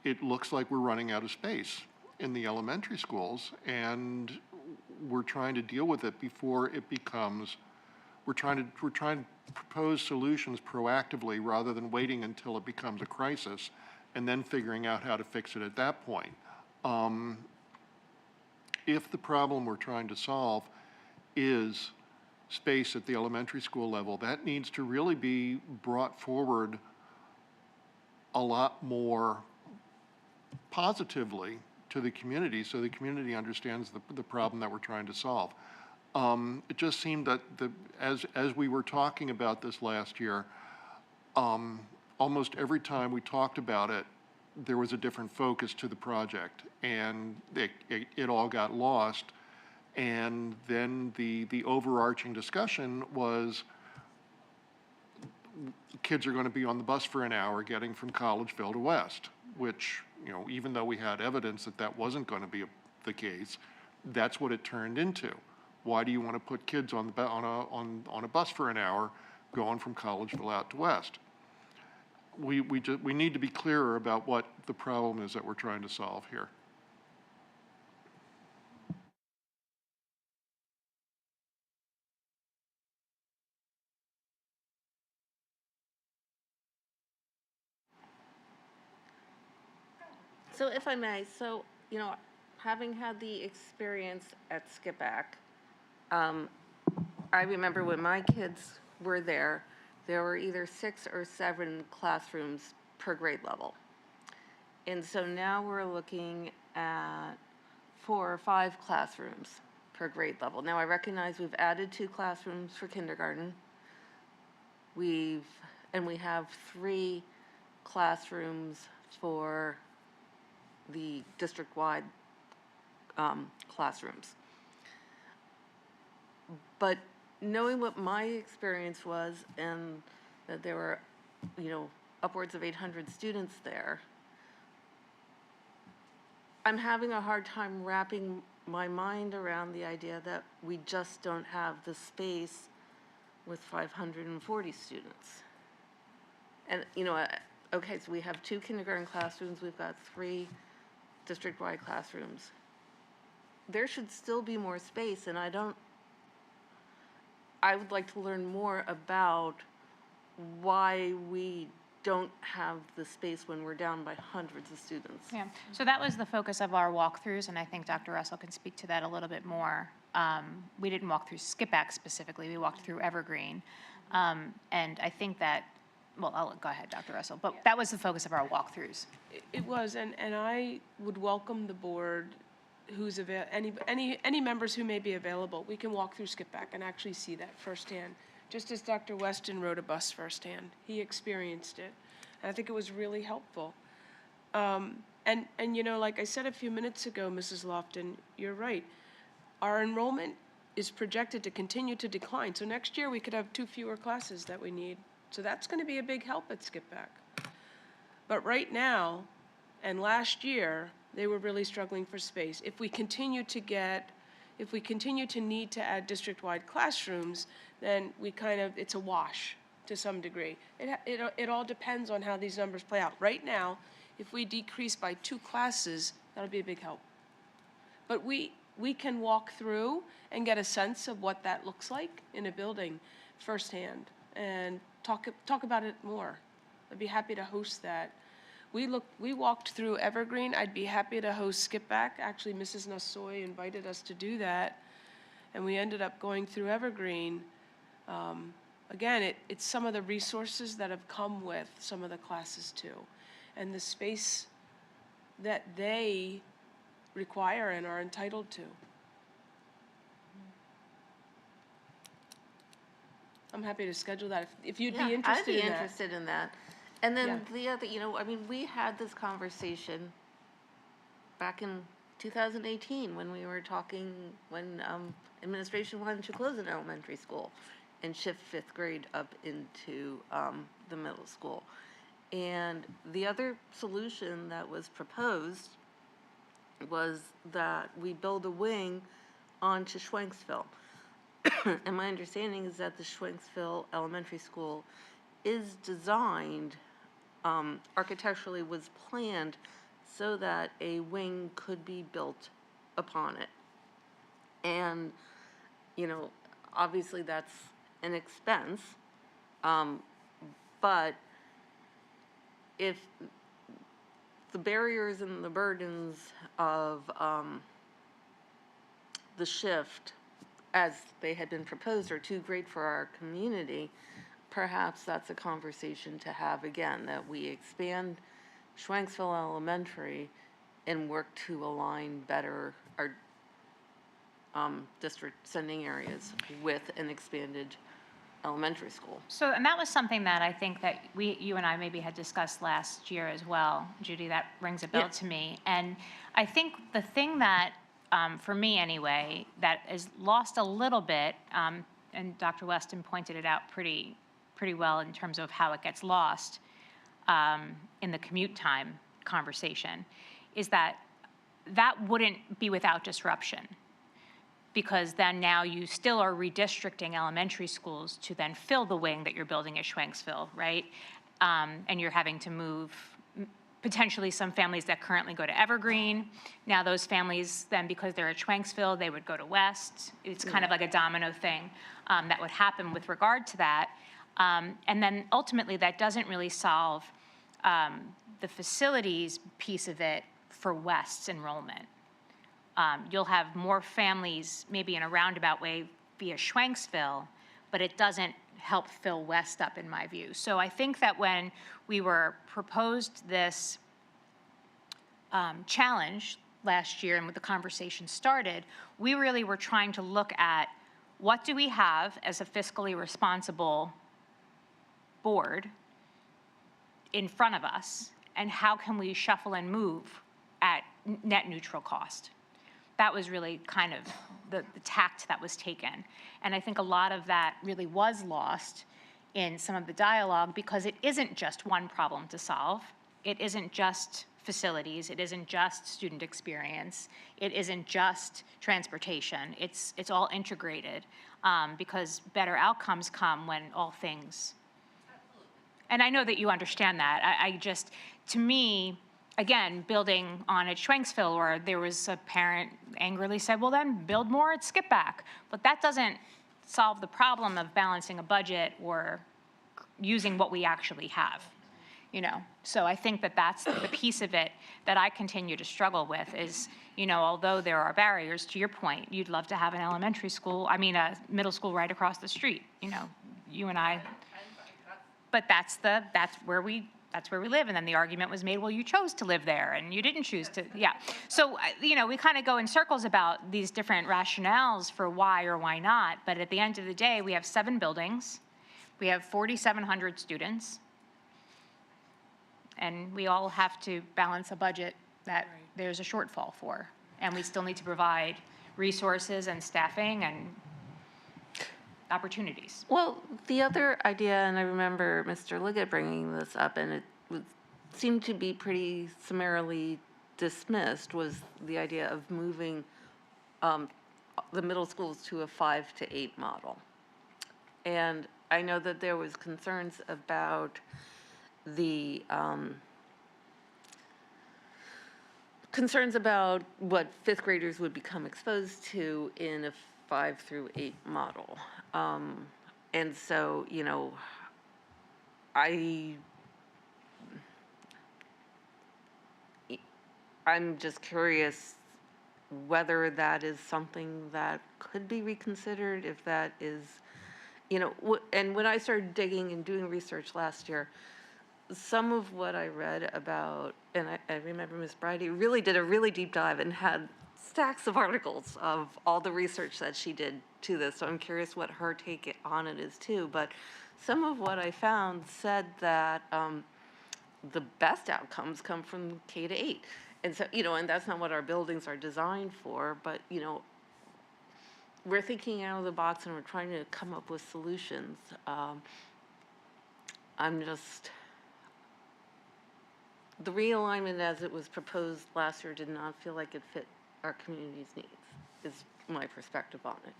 it looks like we're running out of space in the elementary schools, and we're trying to deal with it before it becomes, we're trying to propose solutions proactively rather than waiting until it becomes a crisis and then figuring out how to fix it at that point. If the problem we're trying to solve is space at the elementary school level, that needs to really be brought forward a lot more positively to the community, so the community understands the problem that we're trying to solve. It just seemed that as we were talking about this last year, almost every time we talked about it, there was a different focus to the project, and it all got lost. And then the overarching discussion was, kids are going to be on the bus for an hour getting from Collegeville to West, which, you know, even though we had evidence that that wasn't going to be the case, that's what it turned into. Why do you want to put kids on a bus for an hour going from Collegeville out to West? We need to be clearer about what the problem is that we're trying to solve here. So if I may, so, you know, having had the experience at Skip-Back, I remember when my kids were there were either 6 or 7 classrooms per grade level. And so now we're looking at 4 or 5 classrooms per grade level. Now I recognize we've added 2 classrooms for kindergarten. We have 3 classrooms for the district-wide classrooms. But knowing what my experience was, and that there were, you know, upwards of 800 students there, I'm having a hard time wrapping my mind around the idea that we just don't have the space with 540 students. And, you know, okay, so we have 2 kindergarten classrooms, we've got 3 district-wide classrooms. There should still be more space, and I don't I would like to learn more about why we don't have the space when we're down by hundreds of students. Yeah, so that was the focus of our walkthroughs, and I think Dr. Russell can speak to that a little bit more. We didn't walk through Skip Back specifically, we walked through Evergreen. And I think that, well, go ahead, Dr. Russell, but that was the focus of our walkthroughs. It was, and I would welcome the board who's any members who may be available. We can walk through Skip Back and actually see that firsthand. Just as Dr. Weston rode a bus firsthand, he experienced it, and I think it was really helpful. And you know, like I said a few minutes ago, Mrs. Lofton, you're right. Our enrollment is projected to continue to decline. So next year we could have 2 fewer classes that we need. So that's going to be a big help at Skip Back. But right now, and last year, they were really struggling for space. If we continue to need to add district-wide classrooms, then it's a wash to some degree. It all depends on how these numbers play out. Right now, if we decrease by 2 classes, that'll be a big help. But we can walk through and get a sense of what that looks like in a building firsthand and talk about it more. I'd be happy to host that. We walked through Evergreen. I'd be happy to host Skip Back. Actually, Mrs. Nasoy invited us to do that, and we ended up going through Evergreen. Again, it's some of the resources that have come with some of the classes too, and the space that they require and are entitled to. I'm happy to schedule that if you'd be interested in that. I'd be interested in that. And then Yeah. the other, I mean, we had this conversation back in 2018 when we were talking, when administration wanted to close an elementary school and shift 5th grade up into the middle school. And the other solution that was proposed was that we build a wing onto Schwenksville. And my understanding is that the Schwenksville Elementary School is designed, architecturally was planned so that a wing could be built upon it. And, obviously that's an expense, but if the barriers and the burdens of the shift as they had been proposed are too great for our community, perhaps that's a conversation to have again, that we expand Schwenksville Elementary and work to align better our district sending areas with an expanded elementary school. So, and that was something that I think that you and I maybe had discussed last year as well, Judy, that rings a bell to me. And I think the thing that, for me anyway, that is lost a little bit, and Dr. Weston pointed it out pretty well in terms of how it gets lost in the commute time conversation, is that wouldn't be without disruption. Because then now you still are redistricting elementary schools to then fill the wing that you're building at Schwenksville, right? And you're having to move potentially some families that currently go to Evergreen. Now those families then, because they're at Schwenksville, they would go to West. It's kind of like a domino thing that would happen with regard to that. And then ultimately that doesn't really solve the facilities piece of it for West's enrollment. You'll have more families, maybe in a roundabout way, via Schwenksville, but it doesn't help fill West up, in my view. So I think that when we were proposed this challenge last year and when the conversation started, we really were trying to look at what do we have as a fiscally responsible board in front of us, and how can we shuffle and move at net neutral cost. That was really kind of the tact that was taken. And I think a lot of that really was lost in some of the dialogue because it isn't just one problem to solve. It isn't just facilities. It isn't just student experience. It isn't just transportation. It's all integrated because better outcomes come when all things. And I know that you understand that. I just, to me, again, building on at Schwenksville, where there was a parent angrily said, well, then build more at Skip Back. But that doesn't solve the problem of balancing a budget or using what we actually have, you know? So I think that that's the piece of it that I continue to struggle with is, you know, although there are barriers, to your point, you'd love to have an elementary school, I mean, a middle school right across the street, you know, you and I. But that's where we live. And then the argument was made, well, you chose to live there and you didn't choose to, yeah. So, you know, we kind of go in circles about these different rationales for why or why not. But at the end of the day, we have 7 buildings. We have 4,700 students. And we all have to balance a budget that there's a shortfall for. And we still need to provide resources and staffing and opportunities. Well, the other idea, and I remember Mr. Liggett bringing this up, and it seemed to be pretty summarily dismissed, was the idea of moving the middle schools to a 5 to 8 model. And I know that there was concerns about what 5th graders would become exposed to in a 5 through 8 model. And so, you know, I'm just curious whether that is something that could be reconsidered, if that is, you know, and when I started digging and doing research last year, some of what I read about, and I remember Ms. Bridie really did a really deep dive and had stacks of articles of all the research that she did to this, so I'm curious what her take on it is too. But some of what I found said that the best outcomes come from K to 8. And so, you know, and that's not what our buildings are designed for, but, you know, we're thinking out of the box and we're trying to come up with solutions. The realignment as it was proposed last year did not feel like it fit our community's needs, is my perspective on it.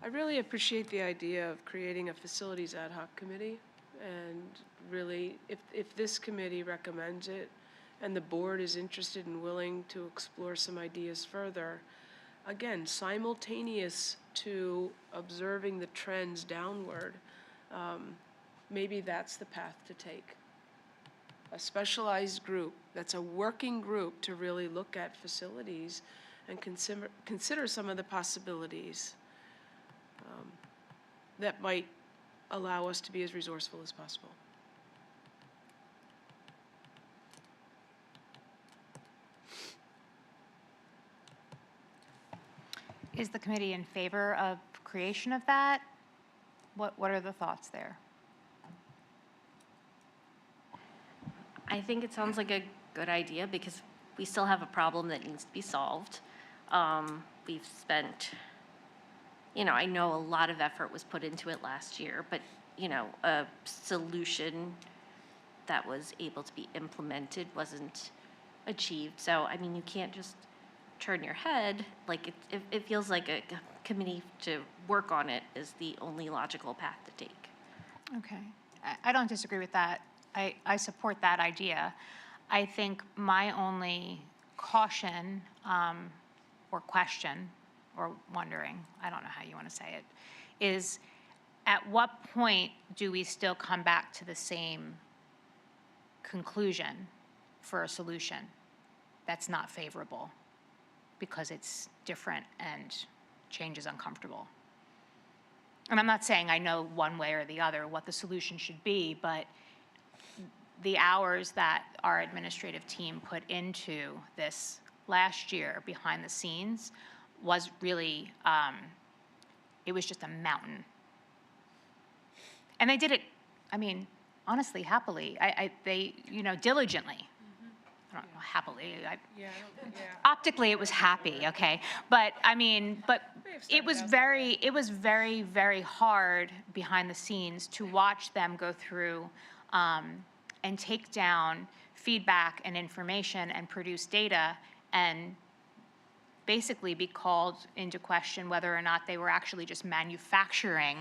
I really appreciate the idea of creating a facilities ad hoc committee. And really, if this committee recommends it and the board is interested and willing to explore some ideas further, again, simultaneous to observing the trends downward, maybe that's the path to take. A specialized group that's a working group to really look at facilities and consider some of the possibilities that might allow us to be as resourceful as possible. Is the committee in favor of creation of that? What are the thoughts there? I think it sounds like a good idea because we still have a problem that needs to be solved. We've spent, you know, I know a lot of effort was put into it last year, but, you know, a solution that was able to be implemented wasn't achieved. So, I mean, you can't just turn your head. Like, it feels like a committee to work on it is the only logical path to take. Okay. I don't disagree with that. I support that idea. I think my only caution or question or wondering, I don't know how you want to say it, is at what point do we still come back to the same conclusion for a solution that's not favorable because it's different and change is uncomfortable? And I'm not saying I know one way or the other what the solution should be, but the hours that our administrative team put into this last year behind the scenes was really, it was just a mountain. And they did it, I mean, honestly, happily. They, you know, diligently. I don't know, happily. Optically, it was happy, okay? But, I mean, it was very, very hard behind the scenes to watch them go through and take down feedback and information and produce data and basically be called into question whether or not they were actually just manufacturing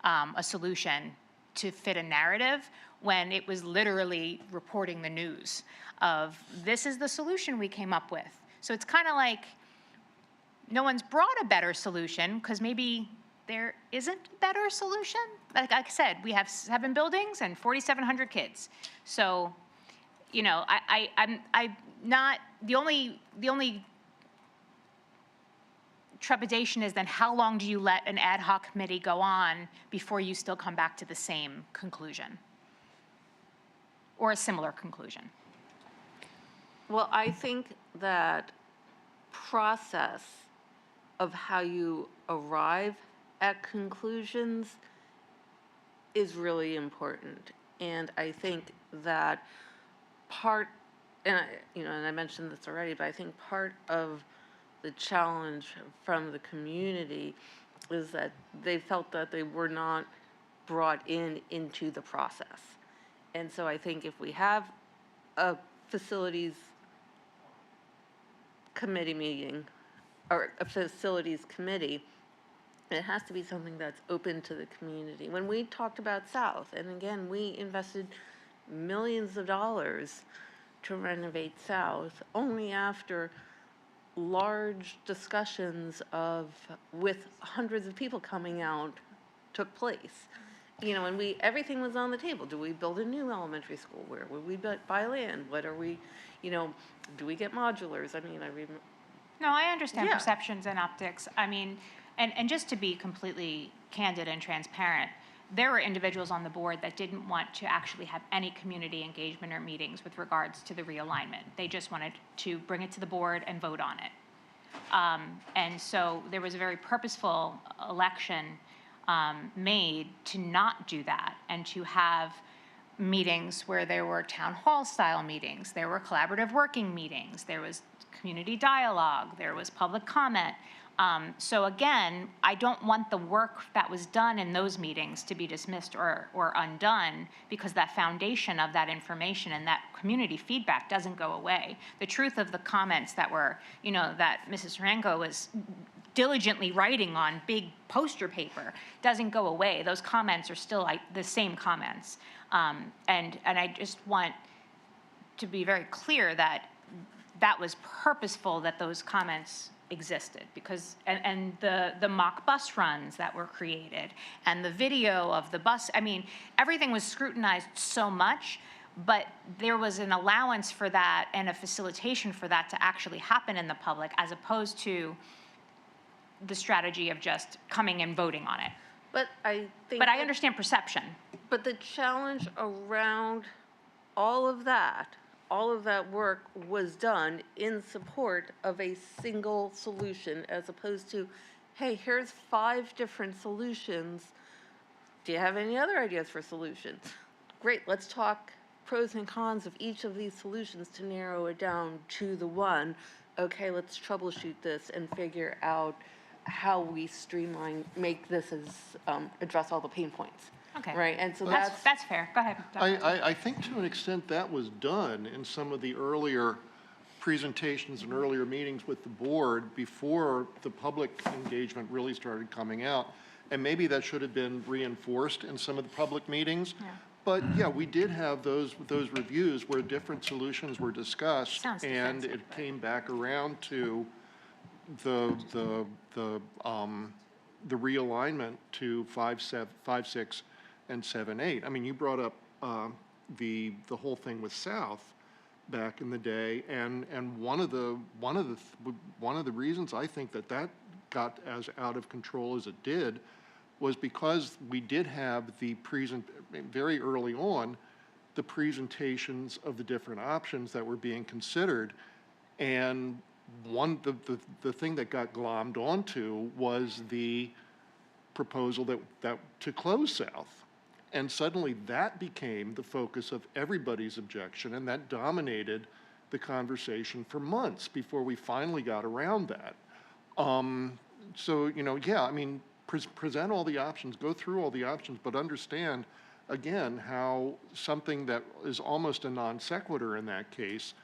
a solution to fit a narrative when it was literally reporting the news of this is the solution we came up with. So it's kind of like no one's brought a better solution because maybe there isn't a better solution. Like I said, we have 7 buildings and 4,700 kids. So, you know, I'm not, the only trepidation is then how long do you let an ad hoc committee go on before you still come back to the same conclusion? Or a similar conclusion? Well, I think that process of how you arrive at conclusions is really important. And I think that part, and I mentioned this already, but I think part of the challenge from the community is that they felt that they were not brought into the process. And so I think if we have a facilities committee meeting or a facilities committee, it has to be something that's open to the community. When we talked about South, and again, we invested millions of dollars to renovate South, only after large discussions with hundreds of people coming out took place. You know, and everything was on the table. Do we build a new elementary school? Where would we buy land? What are we, do we get modulars? I mean, No, I understand Yeah. perceptions and optics. I mean, and just to be completely candid and transparent, there were individuals on the board that didn't want to actually have any community engagement or meetings with regards to the realignment. They just wanted to bring it to the board and vote on it. And so there was a very purposeful election made to not do that and to have meetings where there were town hall style meetings, there were collaborative working meetings, there was community dialogue, there was public comment. So again, I don't want the work that was done in those meetings to be dismissed or undone because that foundation of that information and that community feedback doesn't go away. The truth of the comments that were, that Mrs. Rango was diligently writing on big poster paper doesn't go away. Those comments are still the same comments. And I just want to be very clear that that was purposeful that those comments existed because, and the mock bus runs that were created and the video of the bus, I mean, everything was scrutinized so much, but there was an allowance for that and a facilitation for that to actually happen in the public as opposed to the strategy of just coming and voting on it. but I think. But I understand perception. But the challenge around all of that work was done in support of a single solution as opposed to, hey, here's 5 different solutions. Do you have any other ideas for solutions? Great, let's talk pros and cons of each of these solutions to narrow it down to the one. Okay, let's troubleshoot this and figure out how we make this address all the pain points. Okay. Right, and so That's fair. Go ahead, Dr. I think to an extent that was done in some of the earlier presentations and earlier meetings with the board before the public engagement really started coming out. And maybe that should have been reinforced in some of the public meetings. Yeah. But yeah, we did have those reviews where different solutions were discussed. Sounds and defensive, it came back around to the realignment to 5, 6, and 7, 8. I mean, you brought up the whole thing with South back in the day, and one of the reasons I think that got as out of control as it did was because we did have very early on the presentations of the different options that were being considered, and the thing that got glommed onto was the proposal that to close South. And suddenly that became the focus of everybody's objection, and that dominated the conversation for months before we finally got around that. So, yeah, I mean, present all the options, go through all the options, but understand, again, how something that is almost a non sequitur in that case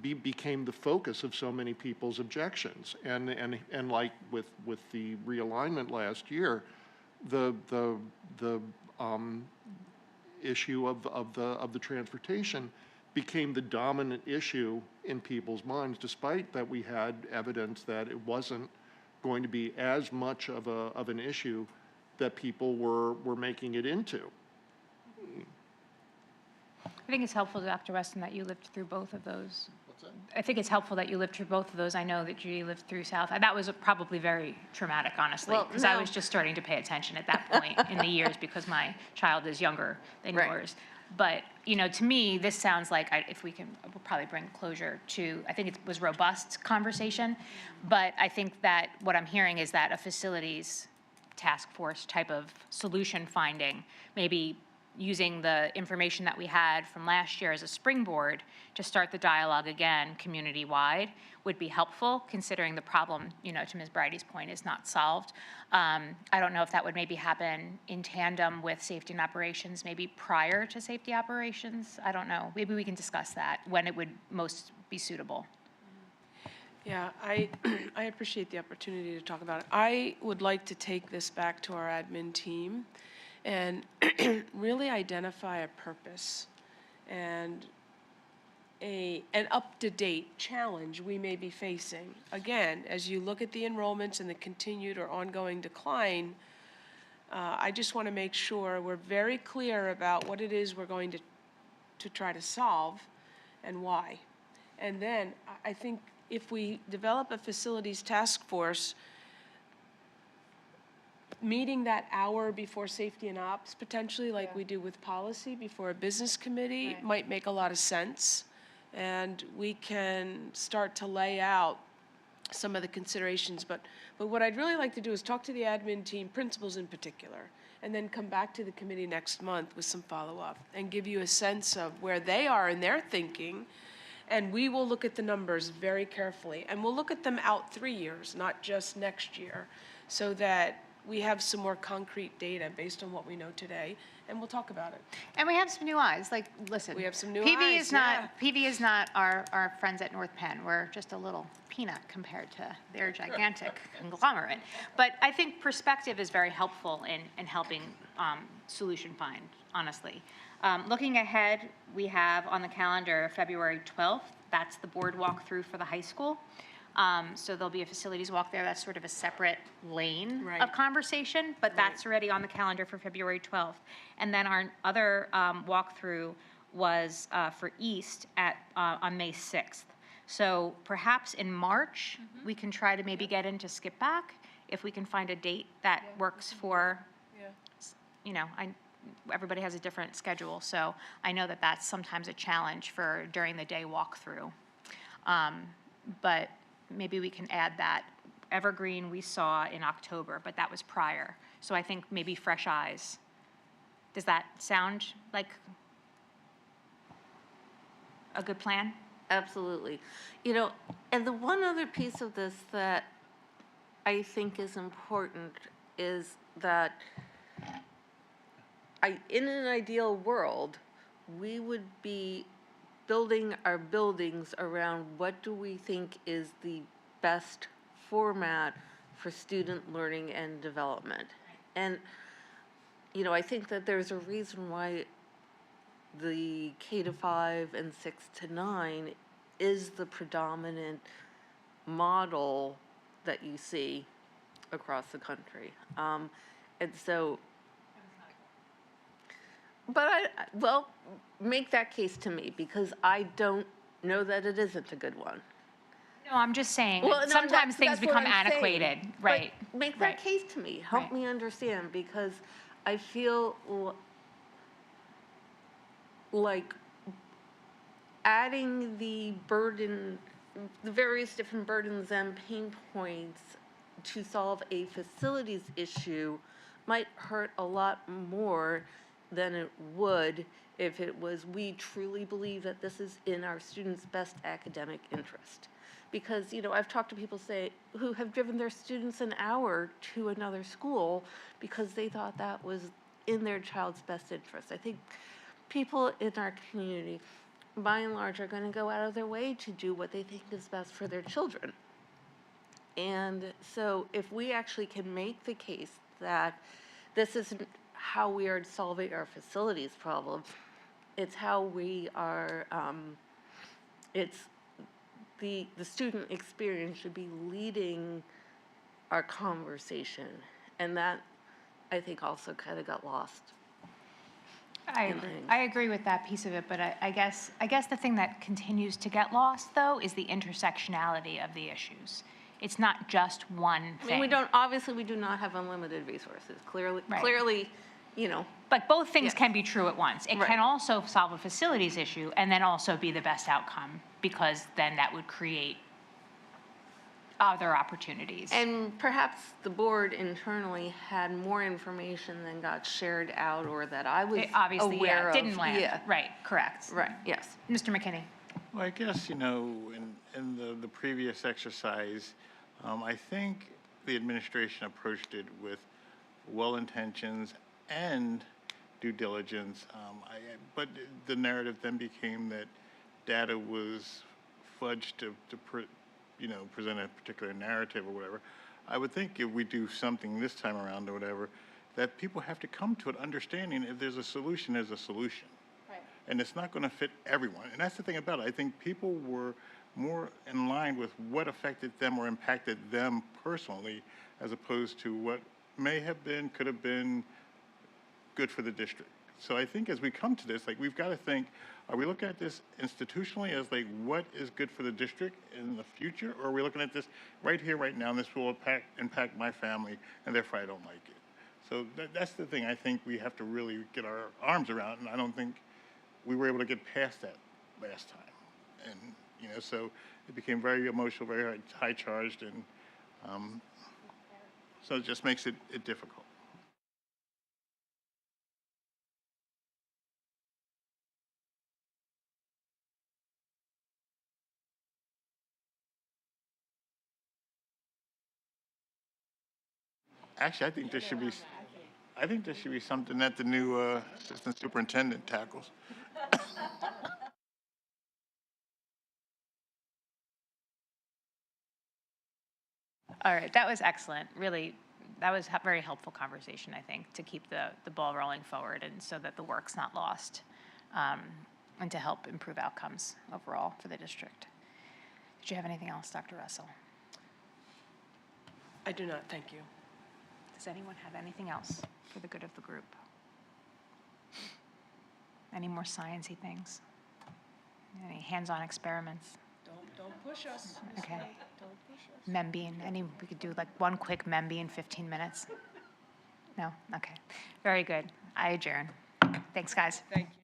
became the focus of so many people's objections. And like with the realignment last year, the issue of the transportation became the dominant issue in people's minds, despite that we had evidence that it wasn't going to be as much of an issue that people were making it into. I think it's helpful, Dr. Weston, that you lived through both of those. I think it's helpful that you lived through both of those. I know that Judy lived through South. That was probably very traumatic, honestly, Well, because I no. was just starting to pay attention at that point in the years because my child is younger than Right. yours. But, you know, to me, this sounds like, if we can, we'll probably bring closure to, I think it was robust conversation, but I think that what I'm hearing is that a facilities task force type of solution finding, maybe using the information that we had from last year as a springboard to start the dialogue again, community-wide, would be helpful, considering the problem, you know, to Ms. Bridey's point, is not solved. I don't know if that would maybe happen in tandem with safety and operations, maybe prior to safety operations. I don't know. Maybe we can discuss that, when it would most be suitable. Yeah, I appreciate the opportunity to talk about it. I would like to take this back to our admin team and really identify a purpose and an up-to-date challenge we may be facing. Again, as you look at the enrollments and the continued or ongoing decline, I just want to make sure we're very clear about what it is we're going to try to solve and why. And then I think if we develop a facilities task force, meeting that hour before safety and ops, potentially like we do with policy before a business committee, might make a lot of sense. And we can start to lay out some of the considerations. But what I'd really like to do is talk to the admin team, principals in particular, and then come back to the committee next month with some follow-up and give you a sense of where they are in their thinking. And we will look at the numbers very carefully. And we'll look at them out 3 years, not just next year, so that we have some more concrete data based on what we know today, and we'll talk about it. And we have some new eyes, like, listen. We have some new PV eyes, is not, PV is not our friends at North Penn. We're just a little peanut compared to their gigantic conglomerate. But I think perspective is very helpful in helping solution find, honestly. Looking ahead, we have on the calendar February 12th. That's the board walkthrough for the high school. So there'll be a facilities walk there. That's sort of a separate lane of conversation, but that's already on the calendar for February 12th. And then our other walkthrough was for East on May 6th. So perhaps in March, we can try to maybe get into skip back if we can find a date that works for, you know, everybody has a different schedule. So I know that that's sometimes a challenge for during the day walkthrough. But maybe we can add that. Evergreen we saw in October, but that was prior. So I think maybe fresh eyes. Does that sound like a good plan? Absolutely. You know, and the one other piece of this that I think is important is that in an ideal world, we would be building our buildings around what do we think is the best format for student learning and development. And, you know, I think that there's a reason why the K-5 and 6 to 9 is the predominant model that you see across the country. And so, but well, make that case to me, because I don't know that it isn't a good one. No, I'm just saying, Well, no, sometimes things that's what become I'm saying. antiquated, But right? make that case to me. Help me understand, because I feel like adding the burden, the various different burdens and pain points to solve a facilities issue might hurt a lot more than it would if it was, we truly believe that this is in our students' best academic interest. Because, you know, I've talked to people who have driven their students an hour to another school because they thought that was in their child's best interest. I think people in our community, by and large, are going to go out of their way to do what they think is best for their children. And so if we actually can make the case that this isn't how we are solving our facilities problem, it's how we are, it's the student experience should be leading our conversation. And that, I think, also kind of got lost. I agree. I agree with that piece of it, but I guess the thing that continues to get lost, though, is the intersectionality of the issues. It's not just one thing. I mean, obviously, we do not have unlimited resources. Clearly, you know. But both things Yes. can be true at once. It Right. can also solve a facilities issue and then also be the best outcome, because then that would create other opportunities. And perhaps the board internally had more information than got shared out or that I was It obviously, aware yeah, of. didn't land. Yeah, Right, correct. right, yes. Mr. McKinney? Well, I guess, in the previous exercise, I think the administration approached it with well-intentions and due diligence. But the narrative then became that data was fudged to present a particular narrative or whatever. I would think if we do something this time around or whatever, that people have to come to an understanding if there's a solution, there's a solution. And it's not going to fit everyone. And that's the thing about it. I think people were more in line with what affected them or impacted them personally, as opposed to what may have been, could have been good for the district. So I think as we come to this, like, we've got to think, are we looking at this institutionally as like what is good for the district in the future? Or are we looking at this right here, right now, and this will impact my family, and therefore I don't like it? So that's the thing I think we have to really get our arms around, and I don't think we were able to get past that last time. And, so it became very emotional, very high charged, and so it just makes it difficult. Actually, I think this should be something that the new assistant superintendent tackles. All right, that was excellent. Really, that was a very helpful conversation, I think, to keep the ball rolling forward and so that the work's not lost, and to help improve outcomes overall for the district. Did you have anything else, Dr. Russell? I do not, thank you. Does anyone have anything else for the good of the group? Any more sciencey things? Any hands-on experiments? Don't push us. Okay. Membean, we could do like one quick Membean, 15 minutes? No? Okay. Very good. I adjourn. Thanks, guys. Thank you.